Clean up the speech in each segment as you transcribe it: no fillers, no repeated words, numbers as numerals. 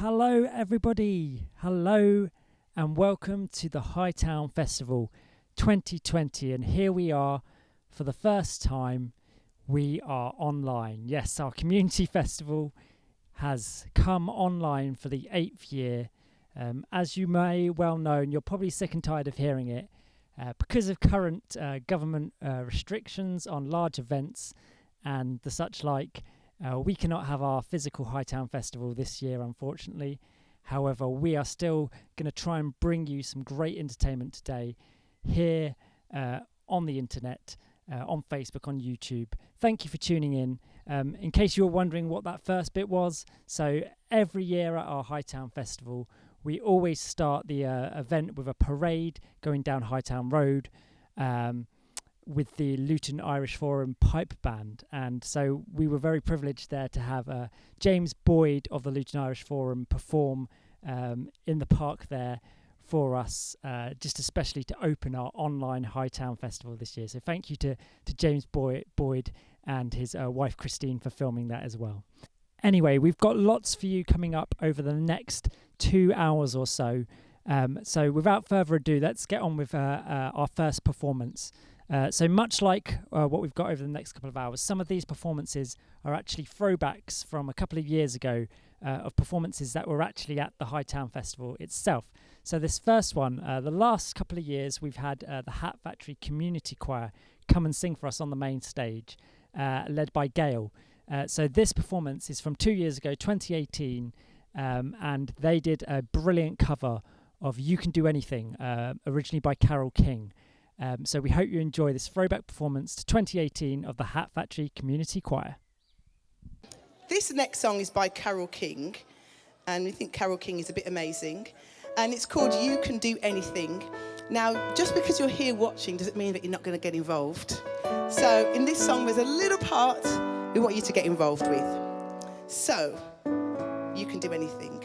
Hello, everybody. Hello, and welcome to the Hightown Festival 2020. And here we are for the first time. We are online. Yes, our community festival has come online for the 8th year. As you may well know, and you're probably sick and tired of hearing it, because of current government restrictions on large events and the such like, We cannot have our physical Hightown Festival this year, unfortunately. However, we are still going to try and bring you some great entertainment today here on the internet, on Facebook, on YouTube. Thank you for tuning in. In case you were wondering what that first bit was, so every year at our Hightown Festival, we always start the event with a parade going down Hightown Road with the Luton Irish Forum pipe band. And so we were very privileged there to have James Boyd of the Luton Irish Forum perform in the park there for us, just especially to open our online Hightown Festival this year. So thank you to James Boyd and his wife Christine for filming that as well. Anyway, we've got lots for you coming up over the next 2 hours or so. So without further ado, let's get on with our first performance. So much like what we've got over the next couple of hours, some of these performances are actually throwbacks from a couple of years ago of performances that were actually at the Hightown Festival itself. So this first one, the last couple of years, we've had the Hat Factory Community Choir come and sing for us on the main stage, led by Gail. So this performance is from 2 years ago, 2018, and they did a brilliant cover of You Can Do Anything, originally by Carole King. So we hope you enjoy this throwback performance to 2018 of the Hat Factory Community Choir. This next song is by Carole King, and we think Carole King is a bit amazing. And it's called You Can Do Anything. Now, just because you're here watching doesn't mean that you're not going to get involved. So in this song, there's a little part we want you to get involved with. So, you can do anything.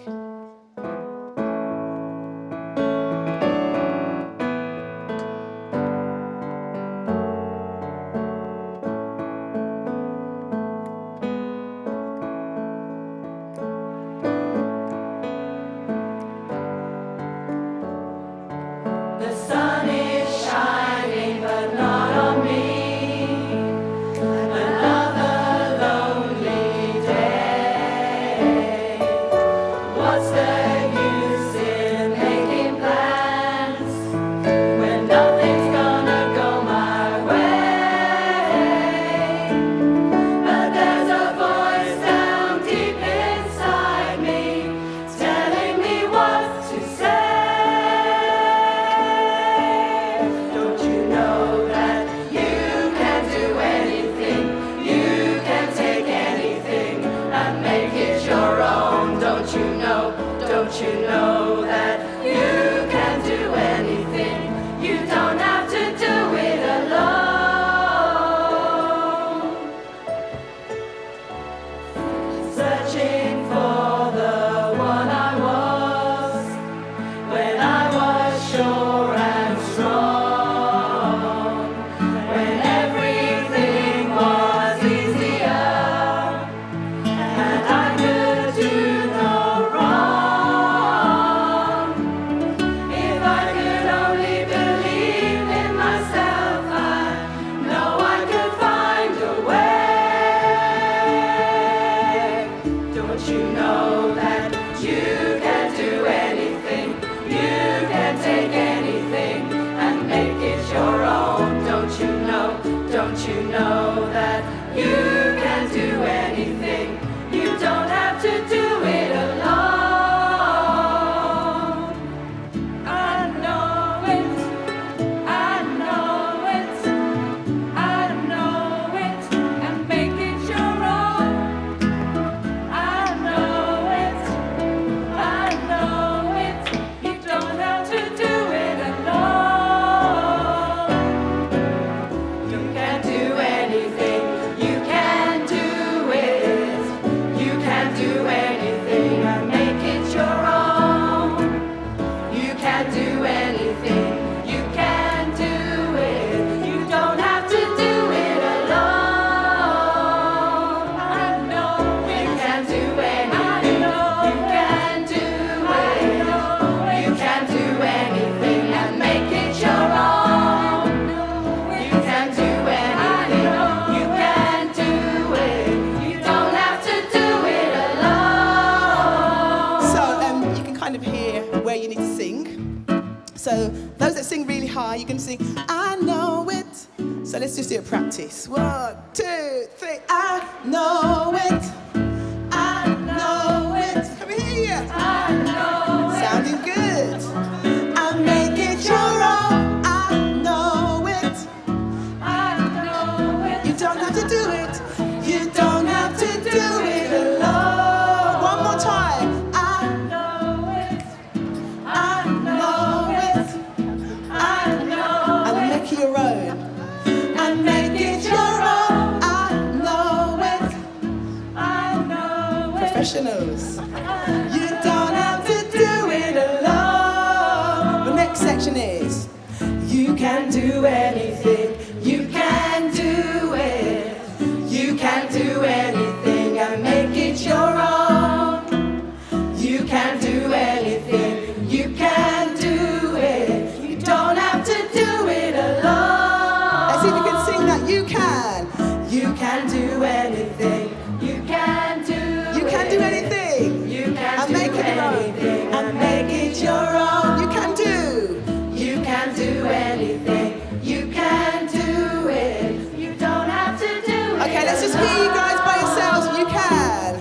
So those that sing really high, you can sing, I know it. So let's just do a practice. 1, 2, 3, I know it. professionals. You don't have to do it alone. The next section is, you can do anything, you can do it. You can do anything and make it your own. You can do anything, you can do it. You don't have to do it alone. Let's see if you can sing that. You can. You can do anything. You can do it. You can do anything. You can and do make it anything and make it your own. You can do. You can do anything. You can do it. You don't have to do it. Okay, let's just hear you guys by yourselves. You can.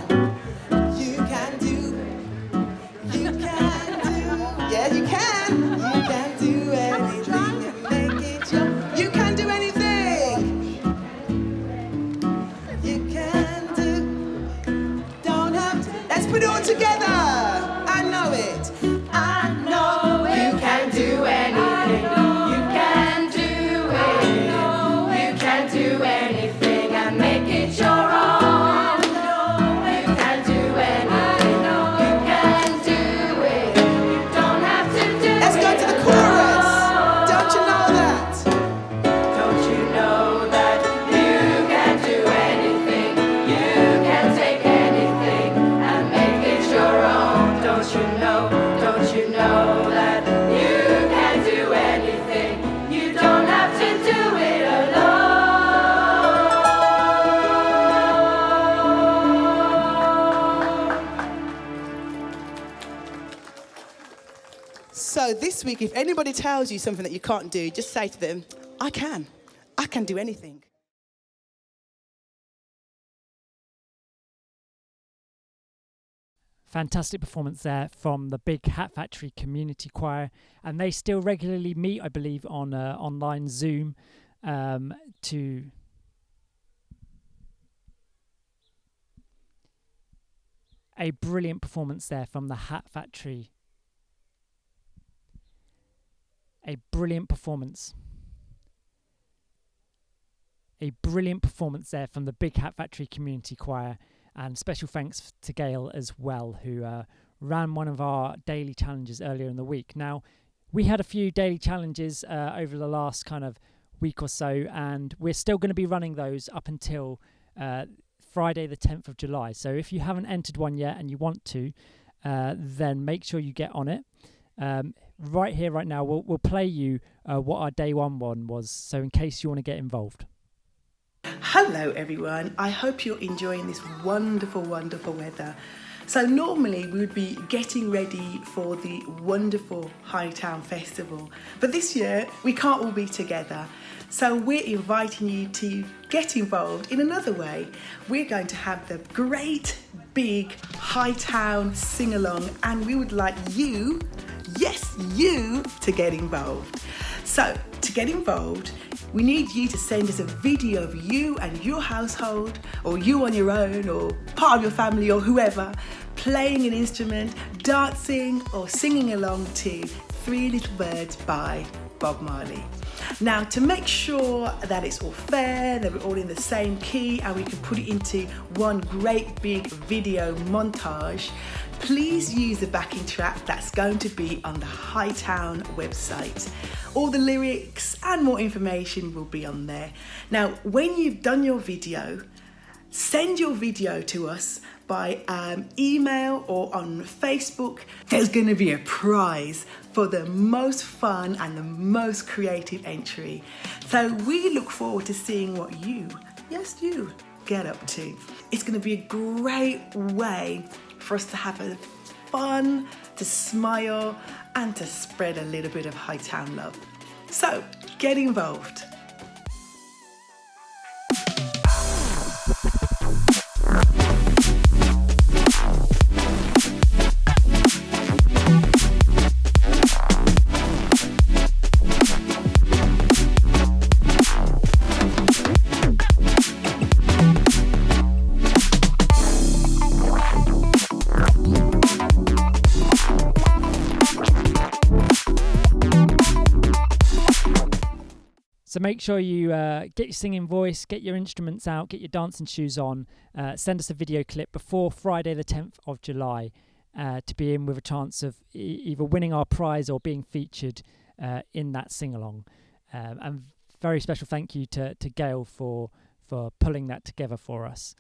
You can do. You can do. Yeah, you can. You can do anything and make it your. You can do anything. You can do. Don't have to. Let's put it all together. I know it. I know it. You can do anything. You can do it. You can do anything and make it your own. You can do anything. You can do it. You don't have to do it. Let's go to the chorus. Don't you know that? Don't you know that you can do anything? You can take anything and make it your own. Don't you know? Don't you know that you can do anything? You don't have to do it alone. So this week, if anybody tells you something that you can't do, just say to them, I can. I can do anything. Fantastic performance there from the Big Hat Factory Community Choir, and they still regularly meet, I believe, on online Zoom to a brilliant performance there from the Hat Factory. A brilliant performance. A brilliant performance there from the Big Hat Factory Community Choir. And special thanks to Gail as well, who ran one of our daily challenges earlier in the week. Now, we had a few daily challenges over the last kind of week or so, and we're still going to be running those up until Friday the 10th of July. So if you haven't entered one yet and you want to, then make sure you get on it. Right here, right now, we'll play you what our day one was, so in case you want to get involved. Hello everyone, I hope you're enjoying this wonderful, wonderful weather. So normally we would be getting ready for the wonderful Hightown Festival, but this year we can't all be together. So we're inviting you to get involved in another way. We're going to have the great big Hightown sing-along, and we would like you, yes you, to get involved. So to get involved, we need you to send us a video of you and your household, or you on your own, or part of your family, or whoever, playing an instrument, dancing or singing along to Three Little Birds by Bob Marley. Now, to make sure that it's all fair, that we're all in the same key and we can put it into one great big video montage, please use the backing track that's going to be on the Hightown website. All the lyrics and more information will be on there. Now, when you've done your video, send your video to us by email or on Facebook. There's going to be a prize for the most fun and the most creative entry. So we look forward to seeing what you, yes you, get up to. It's going to be a great way for us to have a fun, to smile and to spread a little bit of Hightown love. So get involved. So make sure you get your singing voice, get your instruments out, get your dancing shoes on, send us a video clip before Friday the 10th of July to be in with a chance of either winning our prize or being featured in that sing-along. And very special thank you to Gail for pulling that together for us.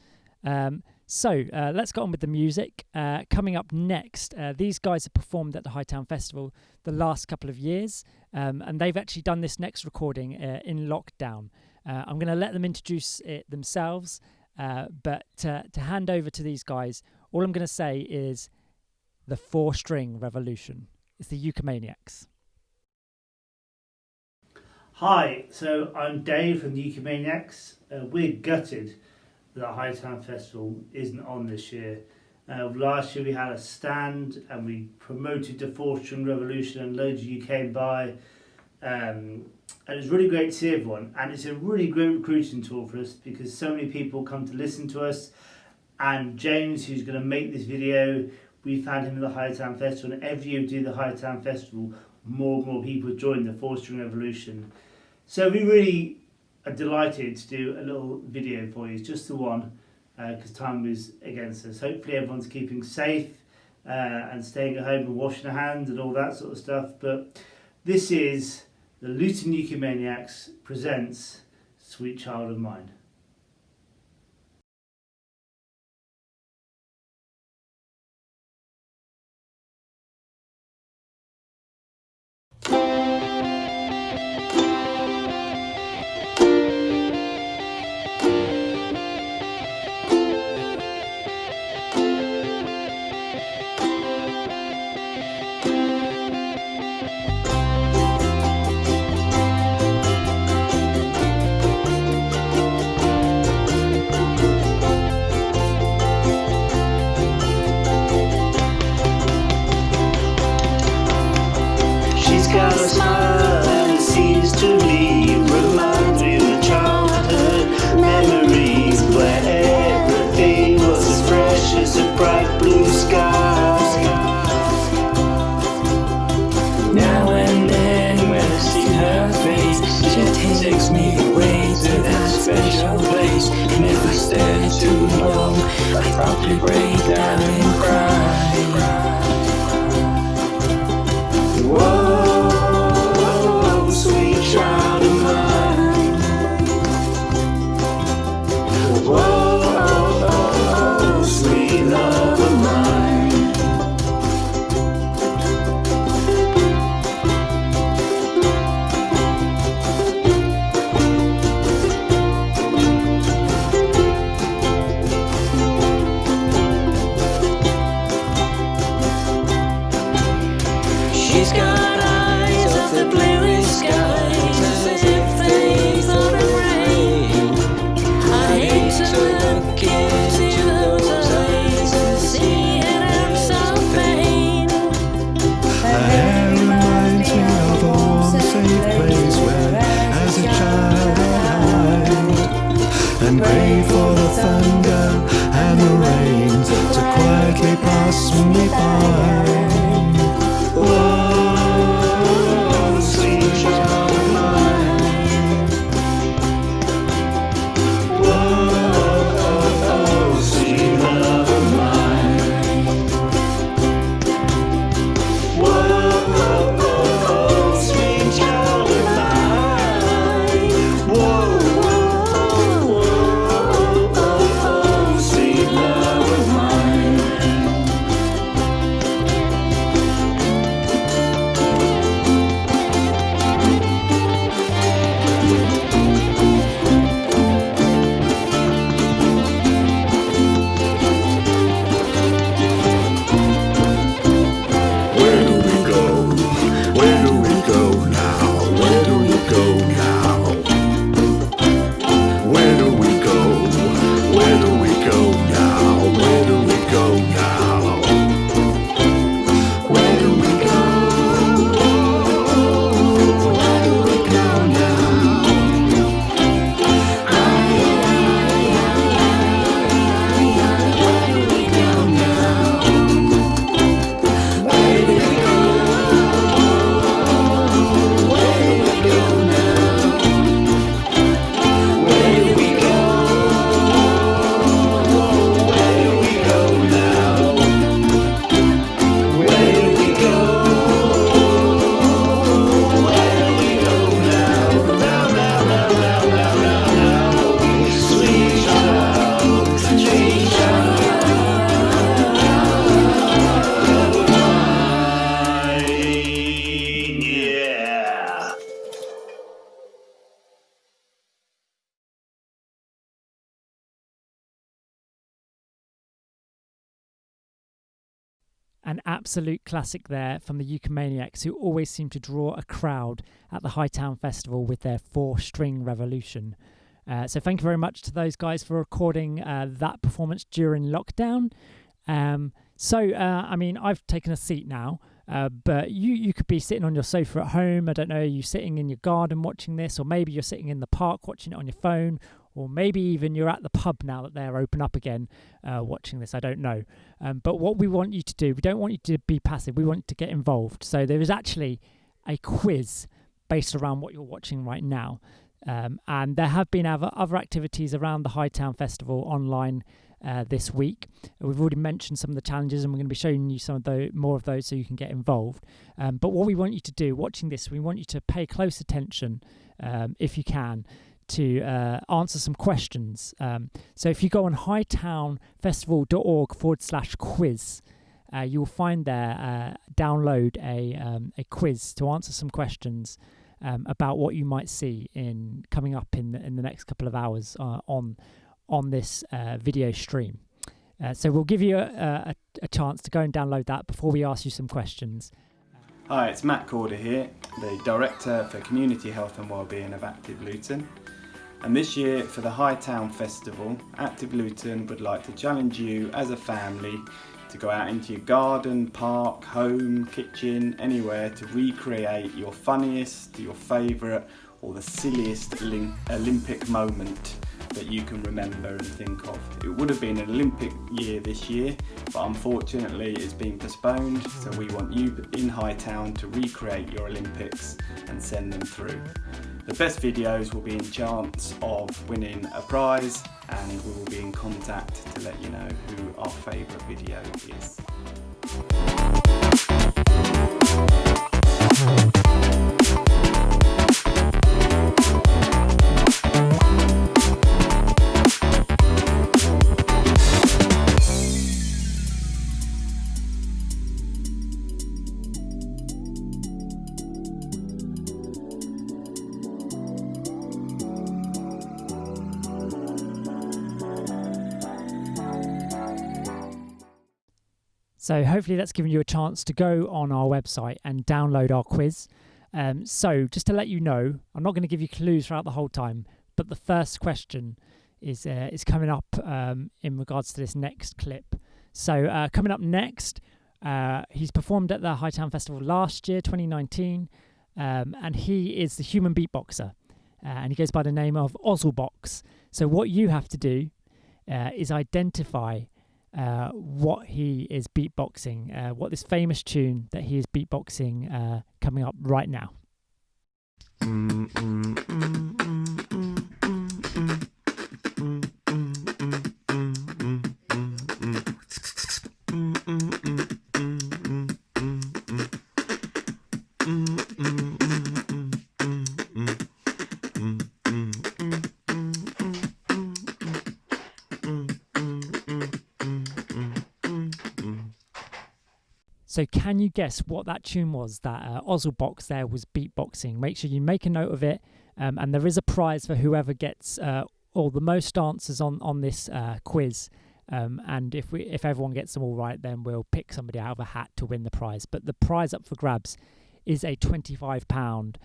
So let's get on with the music. Coming up next, these guys have performed at the Hightown Festival the last couple of years, and they've actually done this next recording in lockdown. I'm going to let them introduce it themselves, but to hand over to these guys, all I'm going to say is the 4-string revolution. It's the Ukumaniacs. Hi, so I'm Dave from the Ukumaniacs. We're gutted that Hightown Festival isn't on this year. Last year we had a stand and we promoted the 4-string revolution and loads of you came by. And it was really great to see everyone. And it's a really great recruiting tool for us because so many people come to listen to us. And James, who's going to make this video, we found him at the Hightown Festival. And every year we do the Hightown Festival, more and more people join the 4-string revolution. So we really are delighted to do a little video for you, just the one, because time is against us. Hopefully everyone's keeping safe and staying at home and washing their hands and all that sort of stuff. But this is the Luton Ukumaniacs presents Sweet Child of Mine. Got a smile and it seems to me reminds me of childhood memories where everything was as fresh as a bright blue sky. Now and then when I see her face, she takes me away to that special place. And if I stare too long, I probably break down and cry. Whoa. Child of mine. Whoa, oh, oh, oh, sweet love of mine. She's got eyes of the bluest sky. And pray for the thunder and the rain to quietly pass me by. Whoa, sweet child of mine. Whoa, oh, oh, sweet love of mine. Whoa, oh, oh, sweet child of mine. Whoa. An absolute classic there from the Ukumaniacs, who always seem to draw a crowd at the Hightown Festival with their 4-string revolution. So thank you very much to those guys for recording that performance during lockdown. I mean, I've taken a seat now, but you could be sitting on your sofa at home. I don't know, you sitting in your garden watching this, or maybe you're sitting in the park watching it on your phone, or maybe even you're at the pub now that they're open up again watching this. I don't know. But what we want you to do, we don't want you to be passive. We want you to get involved. So there is actually a quiz based around what you're watching right now. And there have been other activities around the Hightown Festival online this week. We've already mentioned some of the challenges, and we're going to be showing you some of more of those so you can get involved. But what we want you to do, watching this, we want you to pay close attention, if you can, to answer some questions. So if you go on hightownfestival.org/quiz, you'll find there, download a quiz to answer some questions about what you might see coming up in the next couple of hours on this video stream. So we'll give you a chance to go and download that before we ask you some questions. Hi, it's Matt Corder here, the Director for Community Health and Wellbeing of Active Luton. And this year, for the Hightown Festival, Active Luton would like to challenge you as a family to go out into your garden, park, home, kitchen, anywhere to recreate your funniest, your favourite or the silliest Olympic moment that you can remember and think of. It would have been an Olympic year this year, but unfortunately it's been postponed, so we want you in Hightown to recreate your Olympics and send them through. The best videos will be in chance of winning a prize, and we will be in contact to let you know who our favourite video is. So hopefully that's given you a chance to go on our website and download our quiz. So just to let you know, I'm not going to give you clues throughout the whole time, but the first question is coming up in regards to this next clip. So coming up next, he's performed at the Hightown Festival last year, 2019, and he is the human beatboxer, and he goes by the name of Ozzelbox. So what you have to do is identify what he is beatboxing, what this famous tune that he is beatboxing coming up right now. So can you guess what that tune was that Ozzelbox there was beatboxing? Make sure you make a note of it, and there is a prize for whoever gets all the most answers on this quiz. And if everyone gets them all right, then we'll pick somebody out of a hat to win the prize. But the prize up for grabs is a £25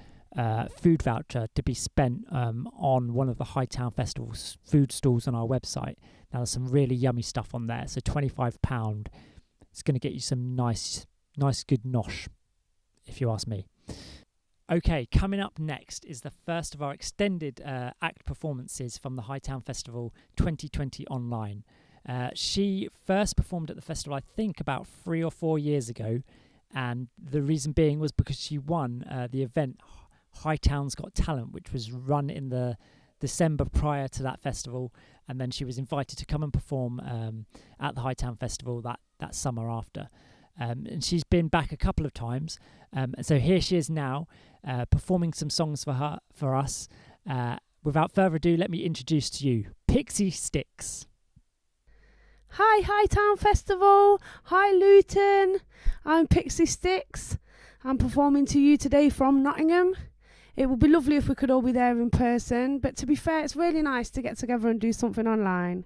food voucher to be spent on one of the Hightown Festival's food stalls on our website. Now there's some really yummy stuff on there, so £25. It's going to get you some nice good nosh, if you ask me. Okay, coming up next is the first of our extended act performances from the Hightown Festival 2020 online. She first performed at the festival, I think, about 3 or 4 years ago, and the reason being was because she won the event Hightown's Got Talent, which was run in the December prior to that festival, and then she was invited to come and perform at the Hightown Festival that summer after. And she's been back a couple of times, and so here she is now performing some songs for us. Without further ado, let me introduce to you Pixie Sticks. Hi Hightown Festival, hi Luton, I'm Pixie Sticks. I'm performing to you today from Nottingham. It would be lovely if we could all be there in person, but to be fair, it's really nice to get together and do something online.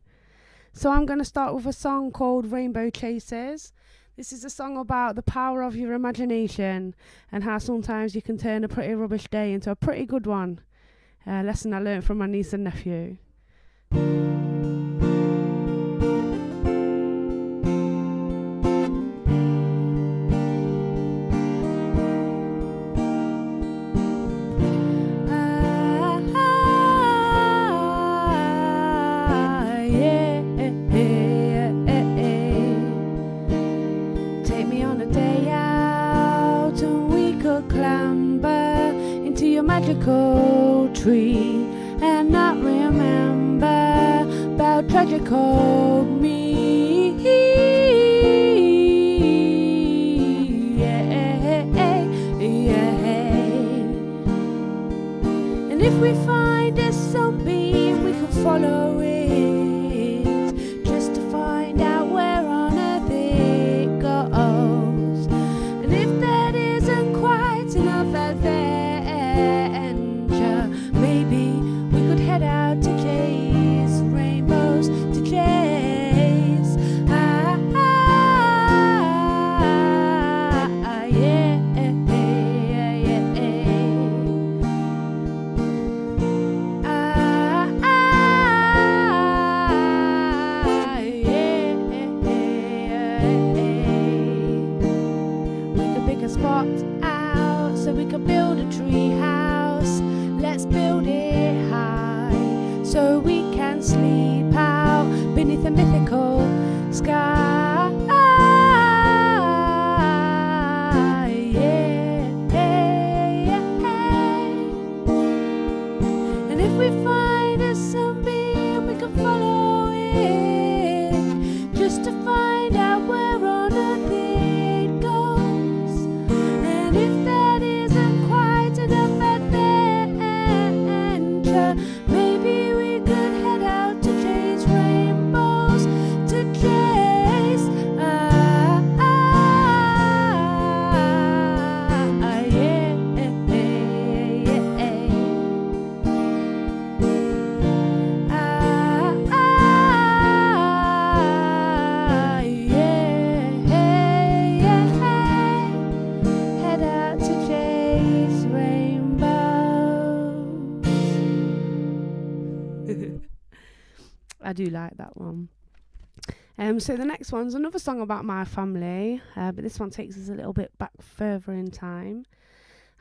So I'm going to start with a song called Rainbow Chasers. This is a song about the power of your imagination and how sometimes you can turn a pretty rubbish day into a pretty good one. A lesson I learned from my niece and nephew. Magical tree and not remember about tragical me. And if we find a sunbeam, we can follow it just to find out where on earth it goes. And if that isn't quite enough adventure, maybe we could head out to chase rainbows, to chase. We could pick a spot out so we could build a tree house. Let's build it high so we can sleep out beneath a mythical sky. And if we find a sunbeam, we can follow it just to find out where on earth it goes. And if that isn't quite enough adventure, maybe we could head out to chase rainbows, to chase. Head out to chase rainbows. I do like that one. So the next one's another song about my family, but this one takes us a little bit back further in time,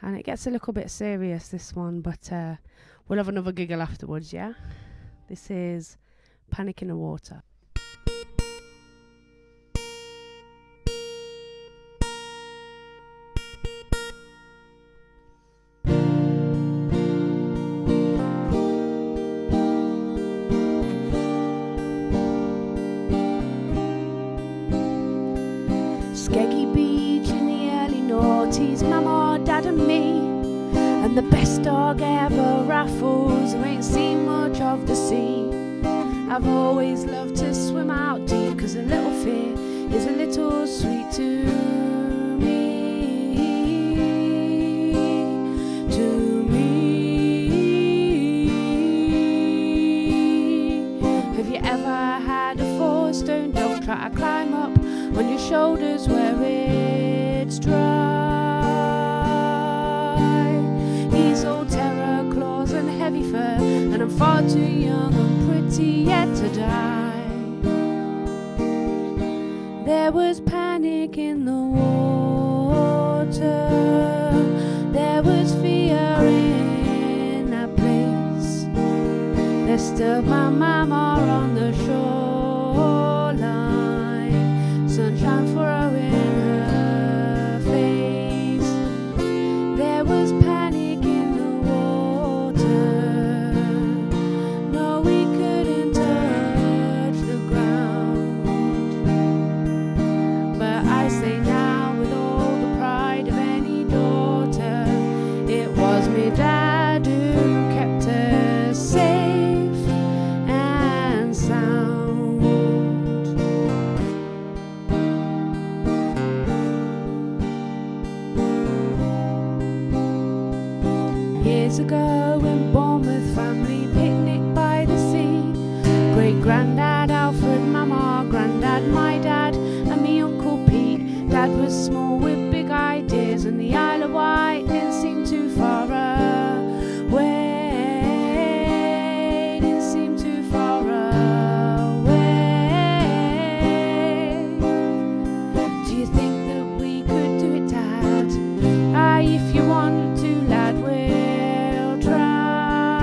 and it gets a little bit serious, this one, but we'll have another giggle afterwards, yeah? This is Panic in the Water. Skeggy Beach in the early noughties, Mama, Dad and me, and the best dog ever, Raffles, who ain't seen much of the sea. I've always loved to swim out deep, 'cause a little fear is a little sweet to me, to me. Have you ever had a 4-stone dog try to climb up on your shoulders where it's dry? He's all terror, claws and heavy fur, and I'm far too young and pretty yet to die. There was panic in the water, there was fear in that place. There stood my mama on the shoreline, sunshine throwing her face. There was panic in the water, no, we couldn't touch the ground. But I say now with all the pride of any daughter, it was me dad who kept us safe and sound. Years ago in Bournemouth, family picnic by the sea. Great granddad Alfred, Mama, granddad, my dad, and me Uncle Pete was small with big ideas, and the Isle of Wight didn't seem too far away. Didn't seem too far away. Do you think that we could do it, Dad? Aye, if you want to, lad, we'll try.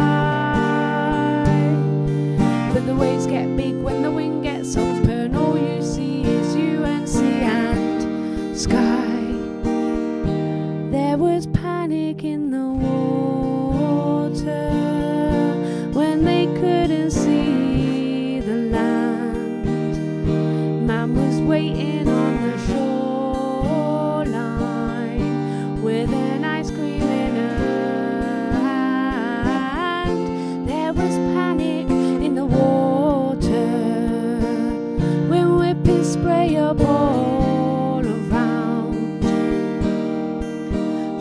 But the waves get big when the wind gets up, and all you see is you and sea and sky. There was panic in the water when they couldn't see the land. Man was waiting on the shoreline with an ice cream in her hand. There was panic in the water when whipping spray up all around.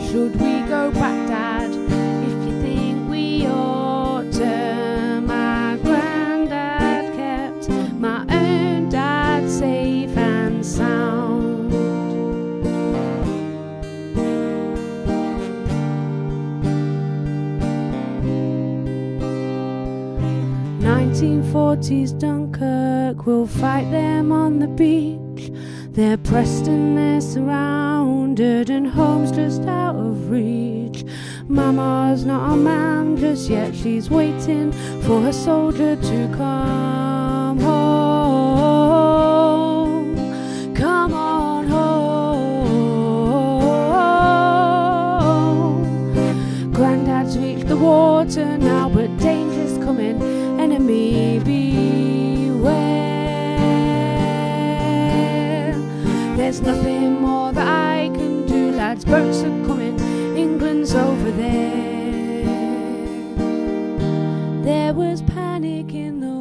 Should we go back, Dad, if you think we ought to? My granddad kept my own dad safe and sound. 1940s Dunkirk, we'll fight them on the beach. They're pressed and they're surrounded, and home's just out of reach. Mama's not a man just yet, she's waiting for her soldier to come home. Come on home. Granddad's reached the water now, but danger's coming, enemy beware. There's nothing more that I can do, lads, boats are coming, England's over there. There was panic in the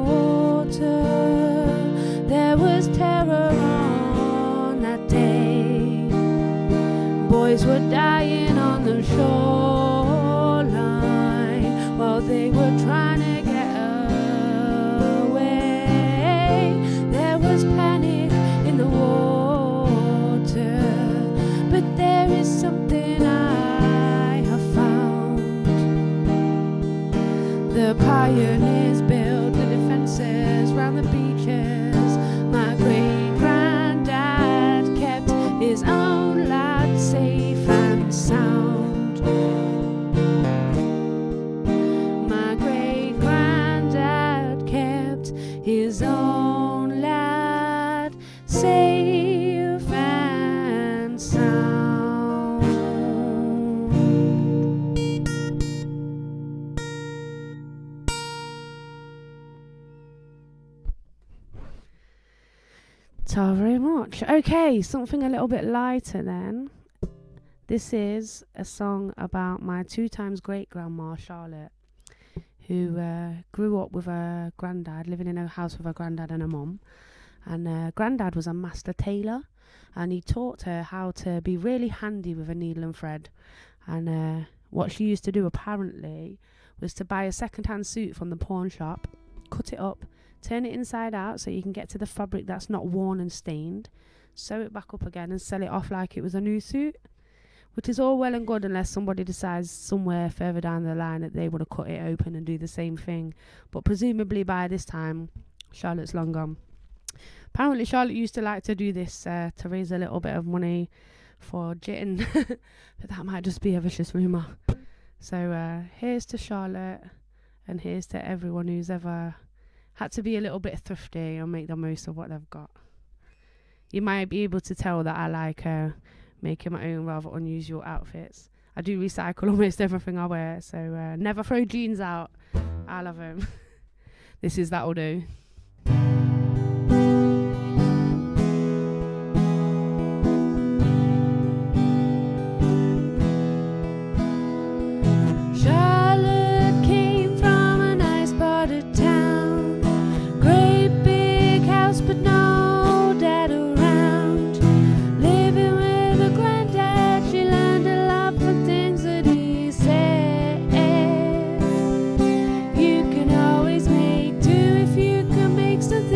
water, there was terror on that day. Boys were dying on the shoreline while they were trying to get away. There was panic in the water, but there is something I have found. The pioneers built the defences round the beaches. My great granddad kept his own lad safe and sound. My great granddad kept his own lad safe and sound. So very much. Okay, something a little bit lighter then. This is a song about my 2 times great grandma Charlotte, who grew up with her granddad, living in a house with her granddad and her mum. And granddad was a master tailor, and he taught her how to be really handy with a needle and thread. And what she used to do apparently was to buy a second-hand suit from the pawn shop, cut it up, turn it inside out so you can get to the fabric that's not worn and stained, sew it back up again and sell it off like it was a new suit, which is all well and good unless somebody decides somewhere further down the line that they want to cut it open and do the same thing. But presumably by this time, Charlotte's long gone. Apparently Charlotte used to like to do this to raise a little bit of money for jitting, but that might just be a vicious rumour. So here's to Charlotte, and here's to everyone who's ever had to be a little bit thrifty and make the most of what they've got. You might be able to tell that I like making my own rather unusual outfits. I do recycle almost everything I wear, so never throw jeans out. I love them. This is That'll Do. Charlotte came from a nice part of town, great big house but no dad around. Living with a granddad, she learned a lot from things that he said. You can always make do if you can make something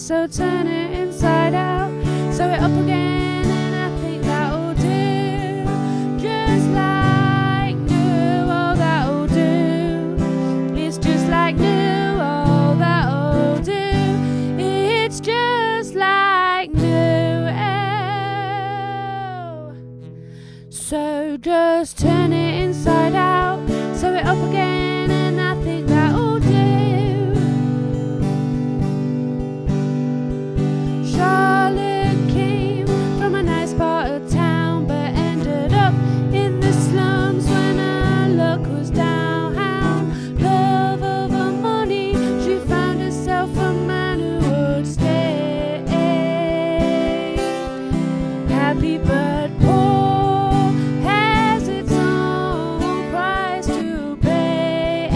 so turn it inside out, sew it up again, and I think that'll do. Just like new, oh that'll do. It's just like new, oh that'll do. It's just like new, oh. So just turn it inside out, sew it up again, and I think that'll do. Charlotte came from a nice part of town, but ended up in the slums when her luck was down. Love over money, she found herself a man who would stay. Happy but poor has its own price to pay.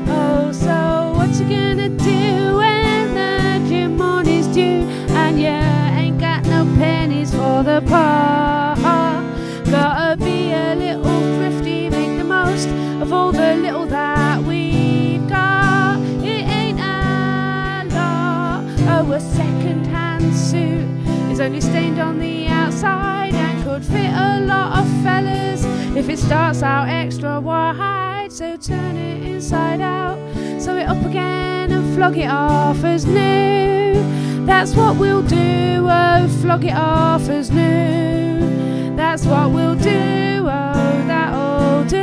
Oh, so what you gonna do when the gym money's due and you ain't got no pennies for the par? Gotta be a little thrifty, make the most of all the little that we've got. It ain't a lot. Oh, a second-hand suit is only stained on the outside and could fit a lot of fellas if it starts out extra wide. So turn it inside out, sew it up again, and flog it off as new. That's what we'll do, oh, flog it off as new. That's what we'll do, oh, that'll do.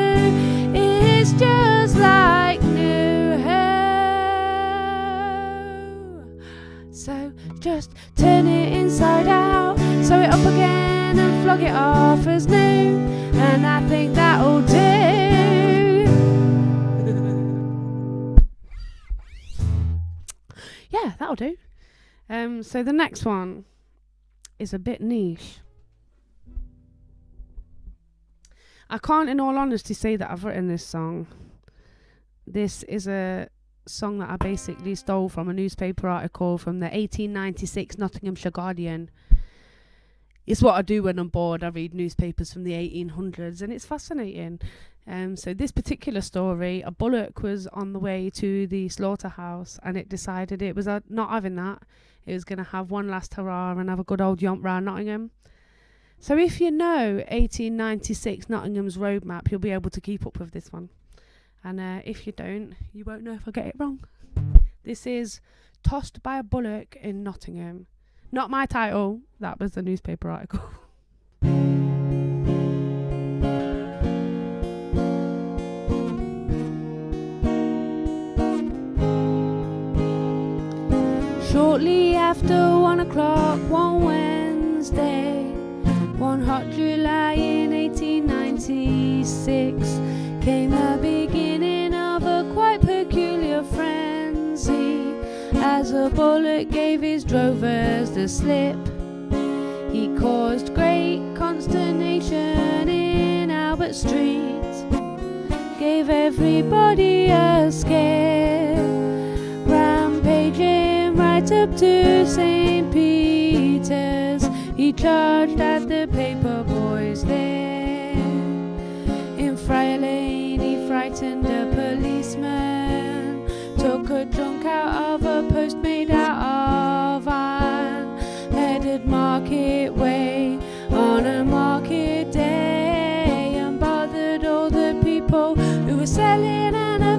It's just like new. So just turn it inside out, sew it up again, and flog it off as new. And I think that'll do. Yeah, that'll do. So the next one is a bit niche. I can't in all honesty say that I've written this song. This is a song that I basically stole from a newspaper article from the 1896 Nottinghamshire Guardian. It's what I do when I'm bored. I read newspapers from the 1800s and it's fascinating. So this particular story, a bullock was on the way to the slaughterhouse and it decided it was not having that. It was going to have one last hurrah and have a good old yomp round Nottingham. So if you know 1896 Nottingham's road map, you'll be able to keep up with this one. And if you don't, you won't know if I get it wrong. This is Tossed by a Bullock in Nottingham. Not my title, that was the newspaper article. Shortly after 1 o'clock one Wednesday, one hot July in 1896, came the beginning of a quite peculiar frenzy, as a bullock gave his drovers the slip. He caused great consternation in Albert Street, gave everybody a scare, rampaging right up to St. Peter's. He charged at the paper boys there. In Friar Lane he frightened a policeman, took a drunk out of a post made out of iron, headed Market Way on a market day, and bothered all the people who were selling and a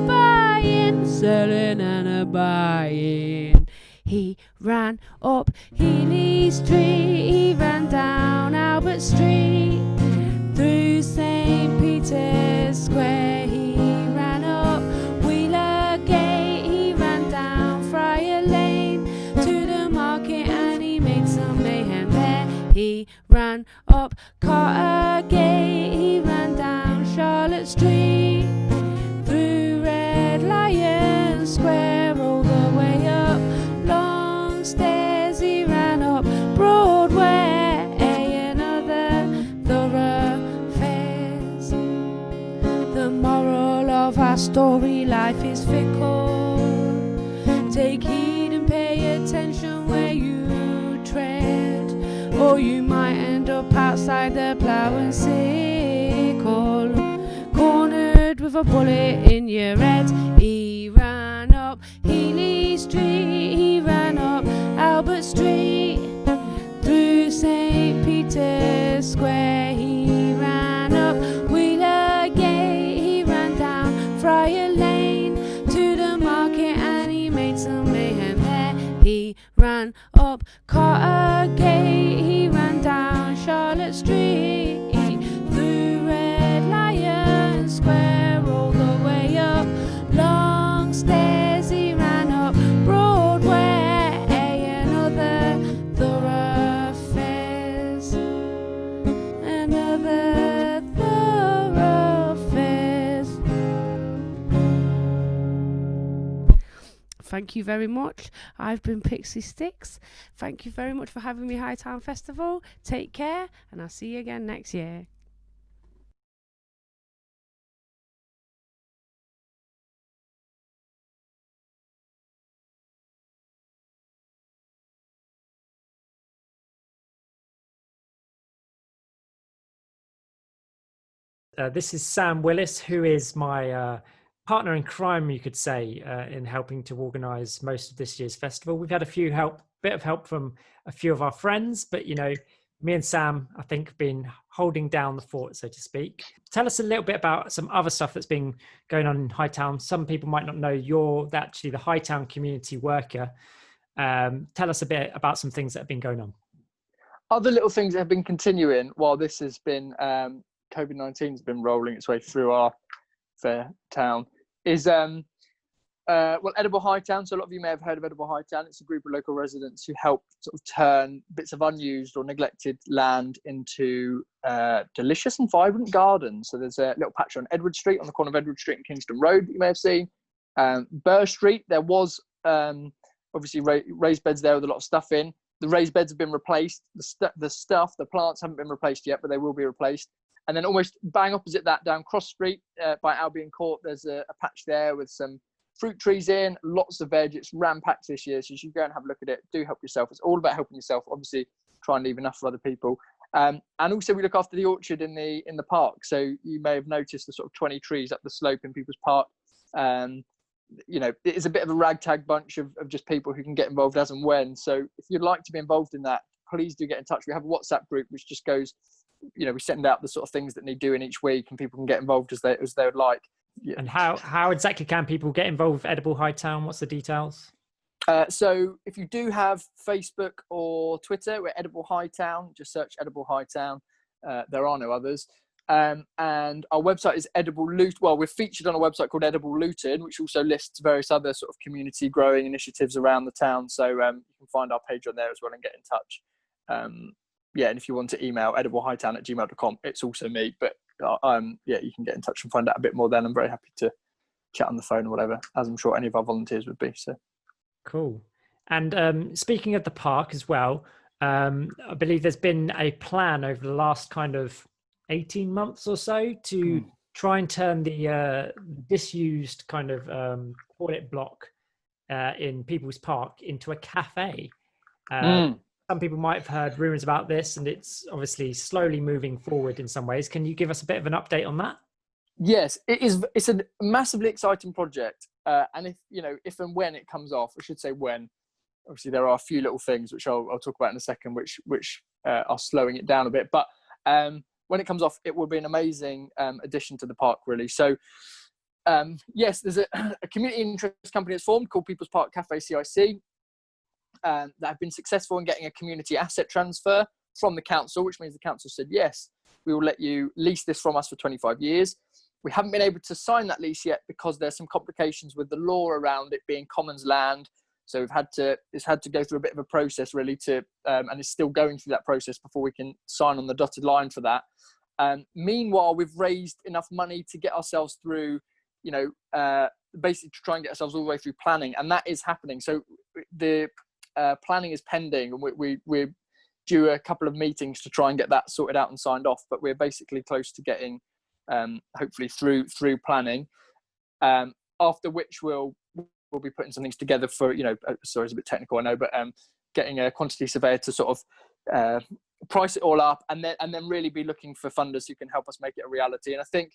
buying. He ran up Healy Street, he ran down Albert Street, through St. Peter's Square, he ran up Wheeler Gate, he ran down Friar Lane to the market and he made some mayhem there. He ran up Carter Gate, he ran down Charlotte Street, through Red Lion Square, all the way up long stairs, he ran up Broadway and other thoroughfares. The moral of our story, life is fickle. Take heed and pay attention where you tread, or you might end up outside the plough and sickle, cornered with a bullet in your head. He ran up Healy Street, ran up Carter Gate, he ran down Charlotte Street, through Red Lion Square, all the way up long stairs, he ran up Broadway and other thoroughfares, and other thoroughfares. Thank you very much. I've been Pixie Sticks. Thank you very much for having me, Hightown Festival. Take care, and I'll see you again next year. This is Sam Willis, who is my partner in crime, you could say, in helping to organise most of this year's festival. We've had bit of help from a few of our friends, but me and Sam, I think, have been holding down the fort, so to speak. Tell us a little bit about some other stuff that's been going on in Hightown. Some people might not know you're actually the Hightown community worker. Tell us a bit about some things that have been going on. Other little things that have been continuing while this has been COVID-19 has been rolling its way through our fair town is Edible Hightown. So a lot of you may have heard of Edible Hightown. It's a group of local residents who help sort of turn bits of unused or neglected land into delicious and vibrant gardens. So there's a little patch on Edward Street, on the corner of Edward Street and Kingston Road, that you may have seen. Burr Street, there was obviously raised beds there with a lot of stuff in. The raised beds have been replaced. The plants haven't been replaced yet, but they will be replaced. And then almost bang opposite that, down Cross Street by Albion Court, there's a patch there with some fruit trees in, lots of veg. It's ram-packed this year, so you should go and have a look at it. Do help yourself. It's all about helping yourself. Obviously, try and leave enough for other people. And also, we look after the orchard in the park. So you may have noticed the sort of 20 trees up the slope in People's Park. It is a bit of a ragtag bunch of just people who can get involved as and when. So if you'd like to be involved in that, please do get in touch. We have a WhatsApp group which just goes, we send out the sort of things that need doing each week, and people can get involved as they would like. Yeah. And how exactly can people get involved with Edible Hightown? What's the details? So if you do have Facebook or Twitter, we're Edible Hightown. Just search Edible Hightown. There are no others. And our website is Edible Luton. Well, we're featured on a website called Edible Luton, which also lists various other sort of community growing initiatives around the town. So you can find our page on there as well and get in touch. And if you want to email ediblehightown@gmail.com, it's also me. But you can get in touch and find out a bit more then. I'm very happy to chat on the phone or whatever, as I'm sure any of our volunteers would be. So cool. And speaking of the park as well, I believe there's been a plan over the last kind of 18 months or so to try and turn the disused kind of toilet block in People's Park into a cafe. Some people might have heard rumours about this, and it's obviously slowly moving forward in some ways. Can you give us a bit of an update on that? Yes, it is. It's a massively exciting project, and if and when it comes off, I should say when. Obviously, there are a few little things which I'll talk about in a second, which are slowing it down a bit. But when it comes off, it will be an amazing addition to the park, really. So, yes, there's a community interest company that's formed called People's Park Cafe CIC. That have been successful in getting a community asset transfer from the council, which means the council said, yes, we will let you lease this from us for 25 years. We haven't been able to sign that lease yet because there's some complications with the law around it being commons land. So it's had to go through a bit of a process really and it's still going through that process before we can sign on the dotted line for that. Meanwhile, we've raised enough money to get ourselves through, basically to try and get ourselves all the way through planning, and that is happening. So the planning is pending, and we're due a couple of meetings to try and get that sorted out and signed off, but we're basically close to getting hopefully through planning, after which we'll be putting some things together for, sorry, it's a bit technical, I know, but getting a quantity surveyor to sort of price it all up, and then really be looking for funders who can help us make it a reality. And I think,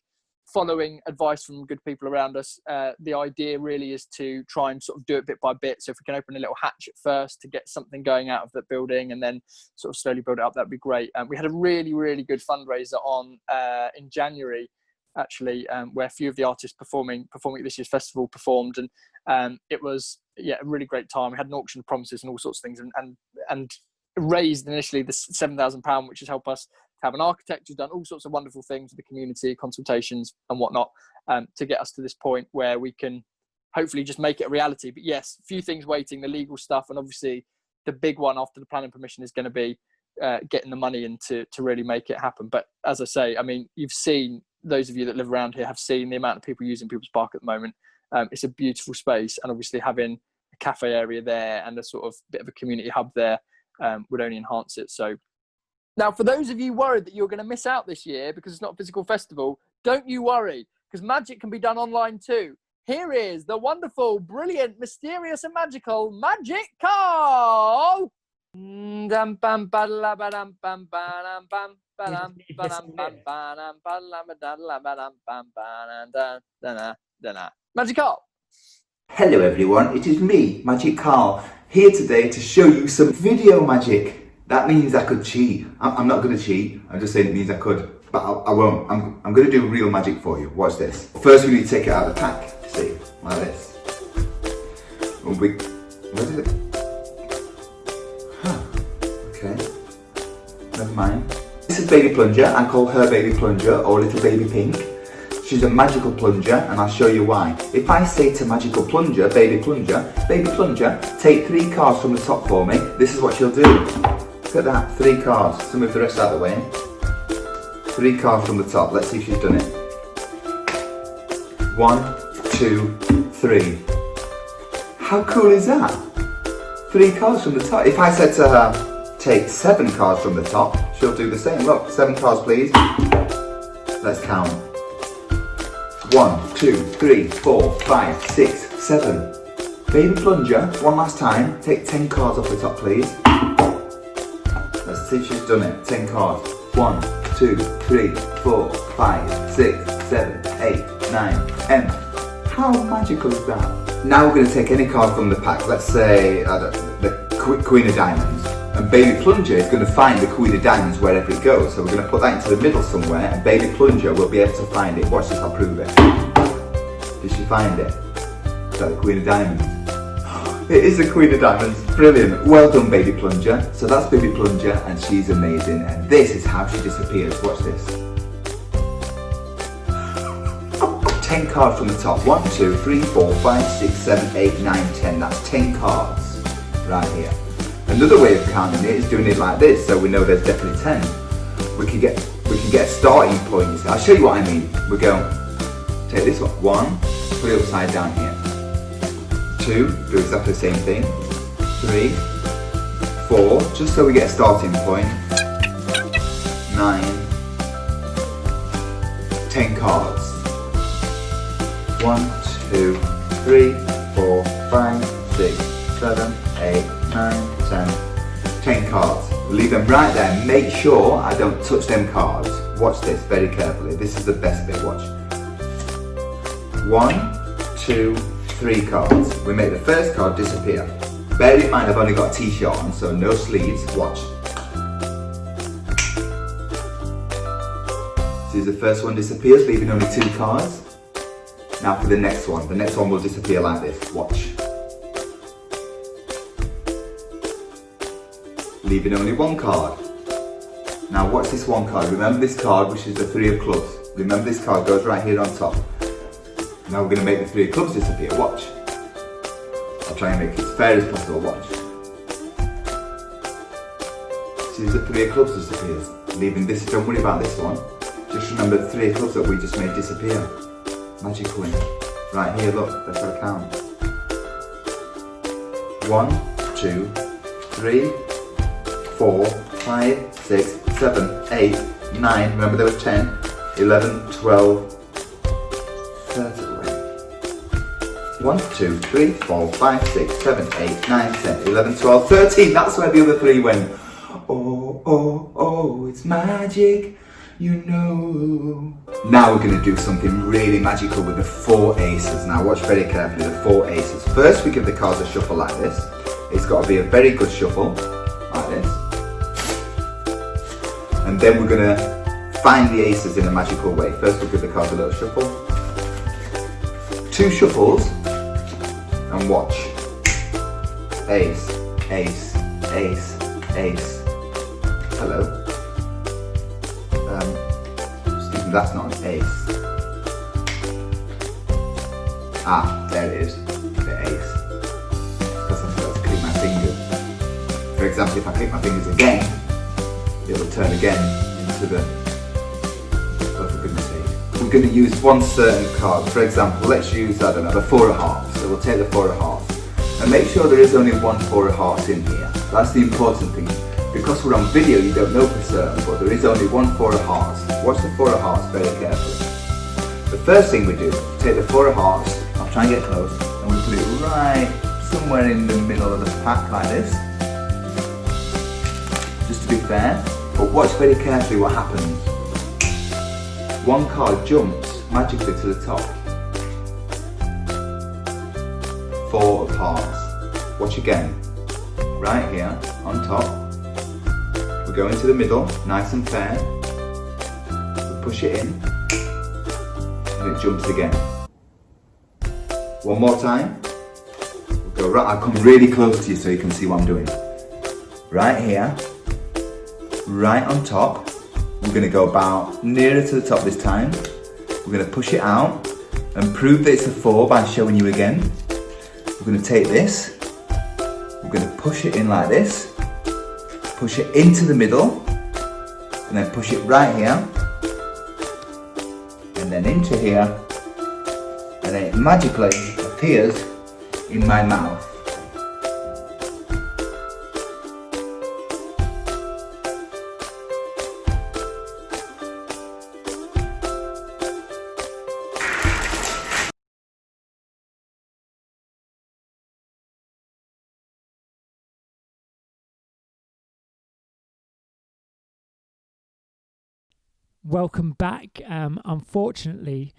following advice from good people around us, the idea really is to try and sort of do it bit by bit. So if we can open a little hatch at first to get something going out of that building, and then sort of slowly build it up, that'd be great. We had a really, really good fundraiser on in January, actually, where a few of the artists performing at this year's festival performed, and it was yeah, a really great time. We had an auction of promises and all sorts of things, and raised initially the £7,000, which has helped us to have an architect who's done all sorts of wonderful things with the community, consultations and whatnot, to get us to this point where we can hopefully just make it a reality. But yes, a few things waiting, the legal stuff, and obviously the big one after the planning permission is going to be getting the money in to really make it happen. But as I say, I mean, you've seen, those of you that live around here have seen the amount of people using People's Park at the moment. It's a beautiful space, and obviously having a cafe area there and a sort of bit of a community hub there would only enhance it. So now, for those of you worried that you're going to miss out this year because it's not a physical festival, don't you worry, because magic can be done online too. Here is the wonderful, brilliant, mysterious and magical Magic Carl. Magic Carl. Hello everyone, it is me, Magic Carl, here today to show you some video magic. That means I could cheat. I'm not going to cheat, I'm just saying it means I could, but I won't. I'm going to do real magic for you. Watch this. First we need to take it out of the pack, see, like this. Where is it? Huh, okay, never mind. This is Baby Plunger. I call her Baby Plunger or Little Baby Pink. She's a magical plunger, and I'll show you why. If I say to Magical Plunger, Baby Plunger, take 3 cards from the top for me, this is what she'll do. Look at that, 3 cards. So move the rest out of the way. 3 cards from the top. Let's see if she's done it. 1, 2, 3. How cool is that? 3 cards from the top. If I said to her, take 7 cards from the top, she'll do the same. Look, 7 cards please. Let's count. 1, 2, 3, 4, 5, 6, 7. Baby Plunger, one last time, take 10 cards off the top please. Let's see if she's done it. 10 cards. 1, 2, 3, 4, 5, 6, 7, 8, 9, 10. How magical is that? Now we're going to take any card from the pack. Let's say the Queen of Diamonds. And Baby Plunger is going to find the Queen of Diamonds wherever it goes. So we're going to put that into the middle somewhere, and Baby Plunger will be able to find it. Watch this, I'll prove it. Did she find it? Is that the Queen of Diamonds? It is the Queen of Diamonds. Brilliant. Well done, Baby Plunger. So that's Baby Plunger, and she's amazing. And this is how she disappears. Watch this. 10 cards from the top. 1, 2, 3, 4, 5, 6, 7, 8, 9, 10. That's 10 cards right here. Another way of counting it is doing it like this, so we know there's definitely 10. We can get a starting point. I'll show you what I mean. We go, take this one, 1, put it upside down here. 2, do exactly the same thing. 3, 4, just so we get a starting point. 9, 10 cards. 1, 2, 3, 4, 5, 6, 7, 8, 9, 10. 10 cards. Leave them right there. Make sure I don't touch them cards. Watch this very carefully. This is the best bit. Watch. 1, 2, 3 cards. We make the first card disappear. Bear in mind I've only got a t-shirt on, so no sleeves. Watch. See, the first one disappears, leaving only 2 cards. Now for the next one. The next one will disappear like this. Watch. Leaving only 1 card. Now watch this 1 card. Remember this card, which is the 3 of clubs. Remember this card goes right here on top. Now we're going to make the 3 of clubs disappear. Watch. I'll try and make it as fair as possible. Watch. See, the 3 of clubs disappears. Leaving this, don't worry about this one. Just remember the 3 of clubs that we just made disappear. Magically. Right here, look, that's our count. 1, 2, 3, 4, 5, 6, 7, 8, 9, remember there was 10, 11, 12, 13, 1, 2, 3, 4, 5, 6, 7, 8, 9, 10, 11, 12, 13, that's where the other 3 went. Oh, oh, oh, it's magic, you know. Now we're going to do something really magical with the 4 aces. Now watch very carefully, the 4 aces. First we give the cards a shuffle like this. It's got to be a very good shuffle, like this. And then we're going to find the aces in a magical way. First we'll give the cards a little shuffle. 2 shuffles, and watch. ace, ace, ace, ace. Hello. Excuse me, that's not an ace. Ah, there it is, the ace. Because I'm supposed to click my fingers. For example, if I click my fingers again, it'll turn again into the, oh for goodness sake. We're going to use one certain card. For example, let's use, I don't know, the 4 of hearts. So we'll take the 4 of hearts. And make sure there is only one 4 of hearts in here. That's the important thing. Because we're on video, you don't know for certain, but there is only one 4 of hearts. Watch the 4 of hearts very carefully. The first thing we do, take the 4 of hearts, I'll try and get close, and we put it right somewhere in the middle of the pack like this. Just to be fair, but watch very carefully what happens. One card jumps magically to the top. 4 of hearts. Watch again. Right here, on top. We go into the middle, nice and fair. We push it in, and it jumps again. One more time. We'll go right, I'll come really close to you so you can see what I'm doing. Right here, right on top. We're going to go about nearer to the top this time. We're going to push it out and prove that it's a 4 by showing you again. We're going to take this, we're going to push it in like this, push it into the middle, and then push it right here, and then into here, and then it magically appears in my mouth. Welcome back. Unfortunately,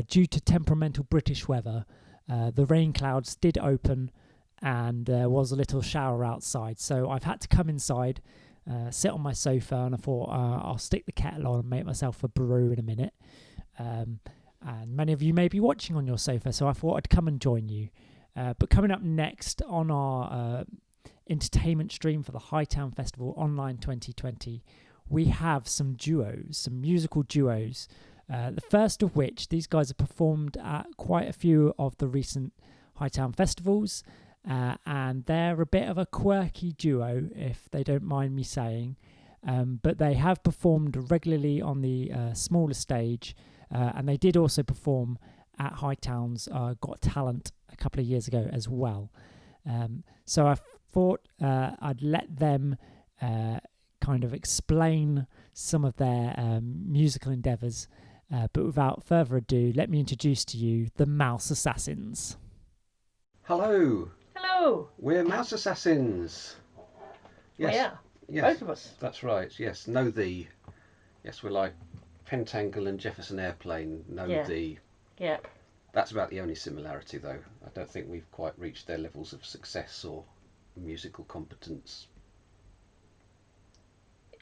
due to temperamental British weather, the rain clouds did open and there was a little shower outside. So I've had to come inside, sit on my sofa, and I thought I'll stick the kettle on and make myself a brew in a minute. And many of you may be watching on your sofa, so I thought I'd come and join you. But coming up next on our entertainment stream for the Hightown Festival Online 2020, we have some duos, some musical duos. The first of which, these guys have performed at quite a few of the recent Hightown festivals, and they're a bit of a quirky duo, if they don't mind me saying. But they have performed regularly on the smaller stage, and they did also perform at Hightown's Got Talent a couple of years ago as well. So I thought I'd let them kind of explain some of their musical endeavours, but without further ado, let me introduce to you the Mouse Assassins. Hello. Hello. We're Mouse Assassins. Yes. Yeah. Yes. Both of us. That's right. Yes. Know thee. Yes, we're like Pentangle and Jefferson Airplane. Know Yeah. thee. Yep. That's about the only similarity, though. I don't think we've quite reached their levels of success or musical competence.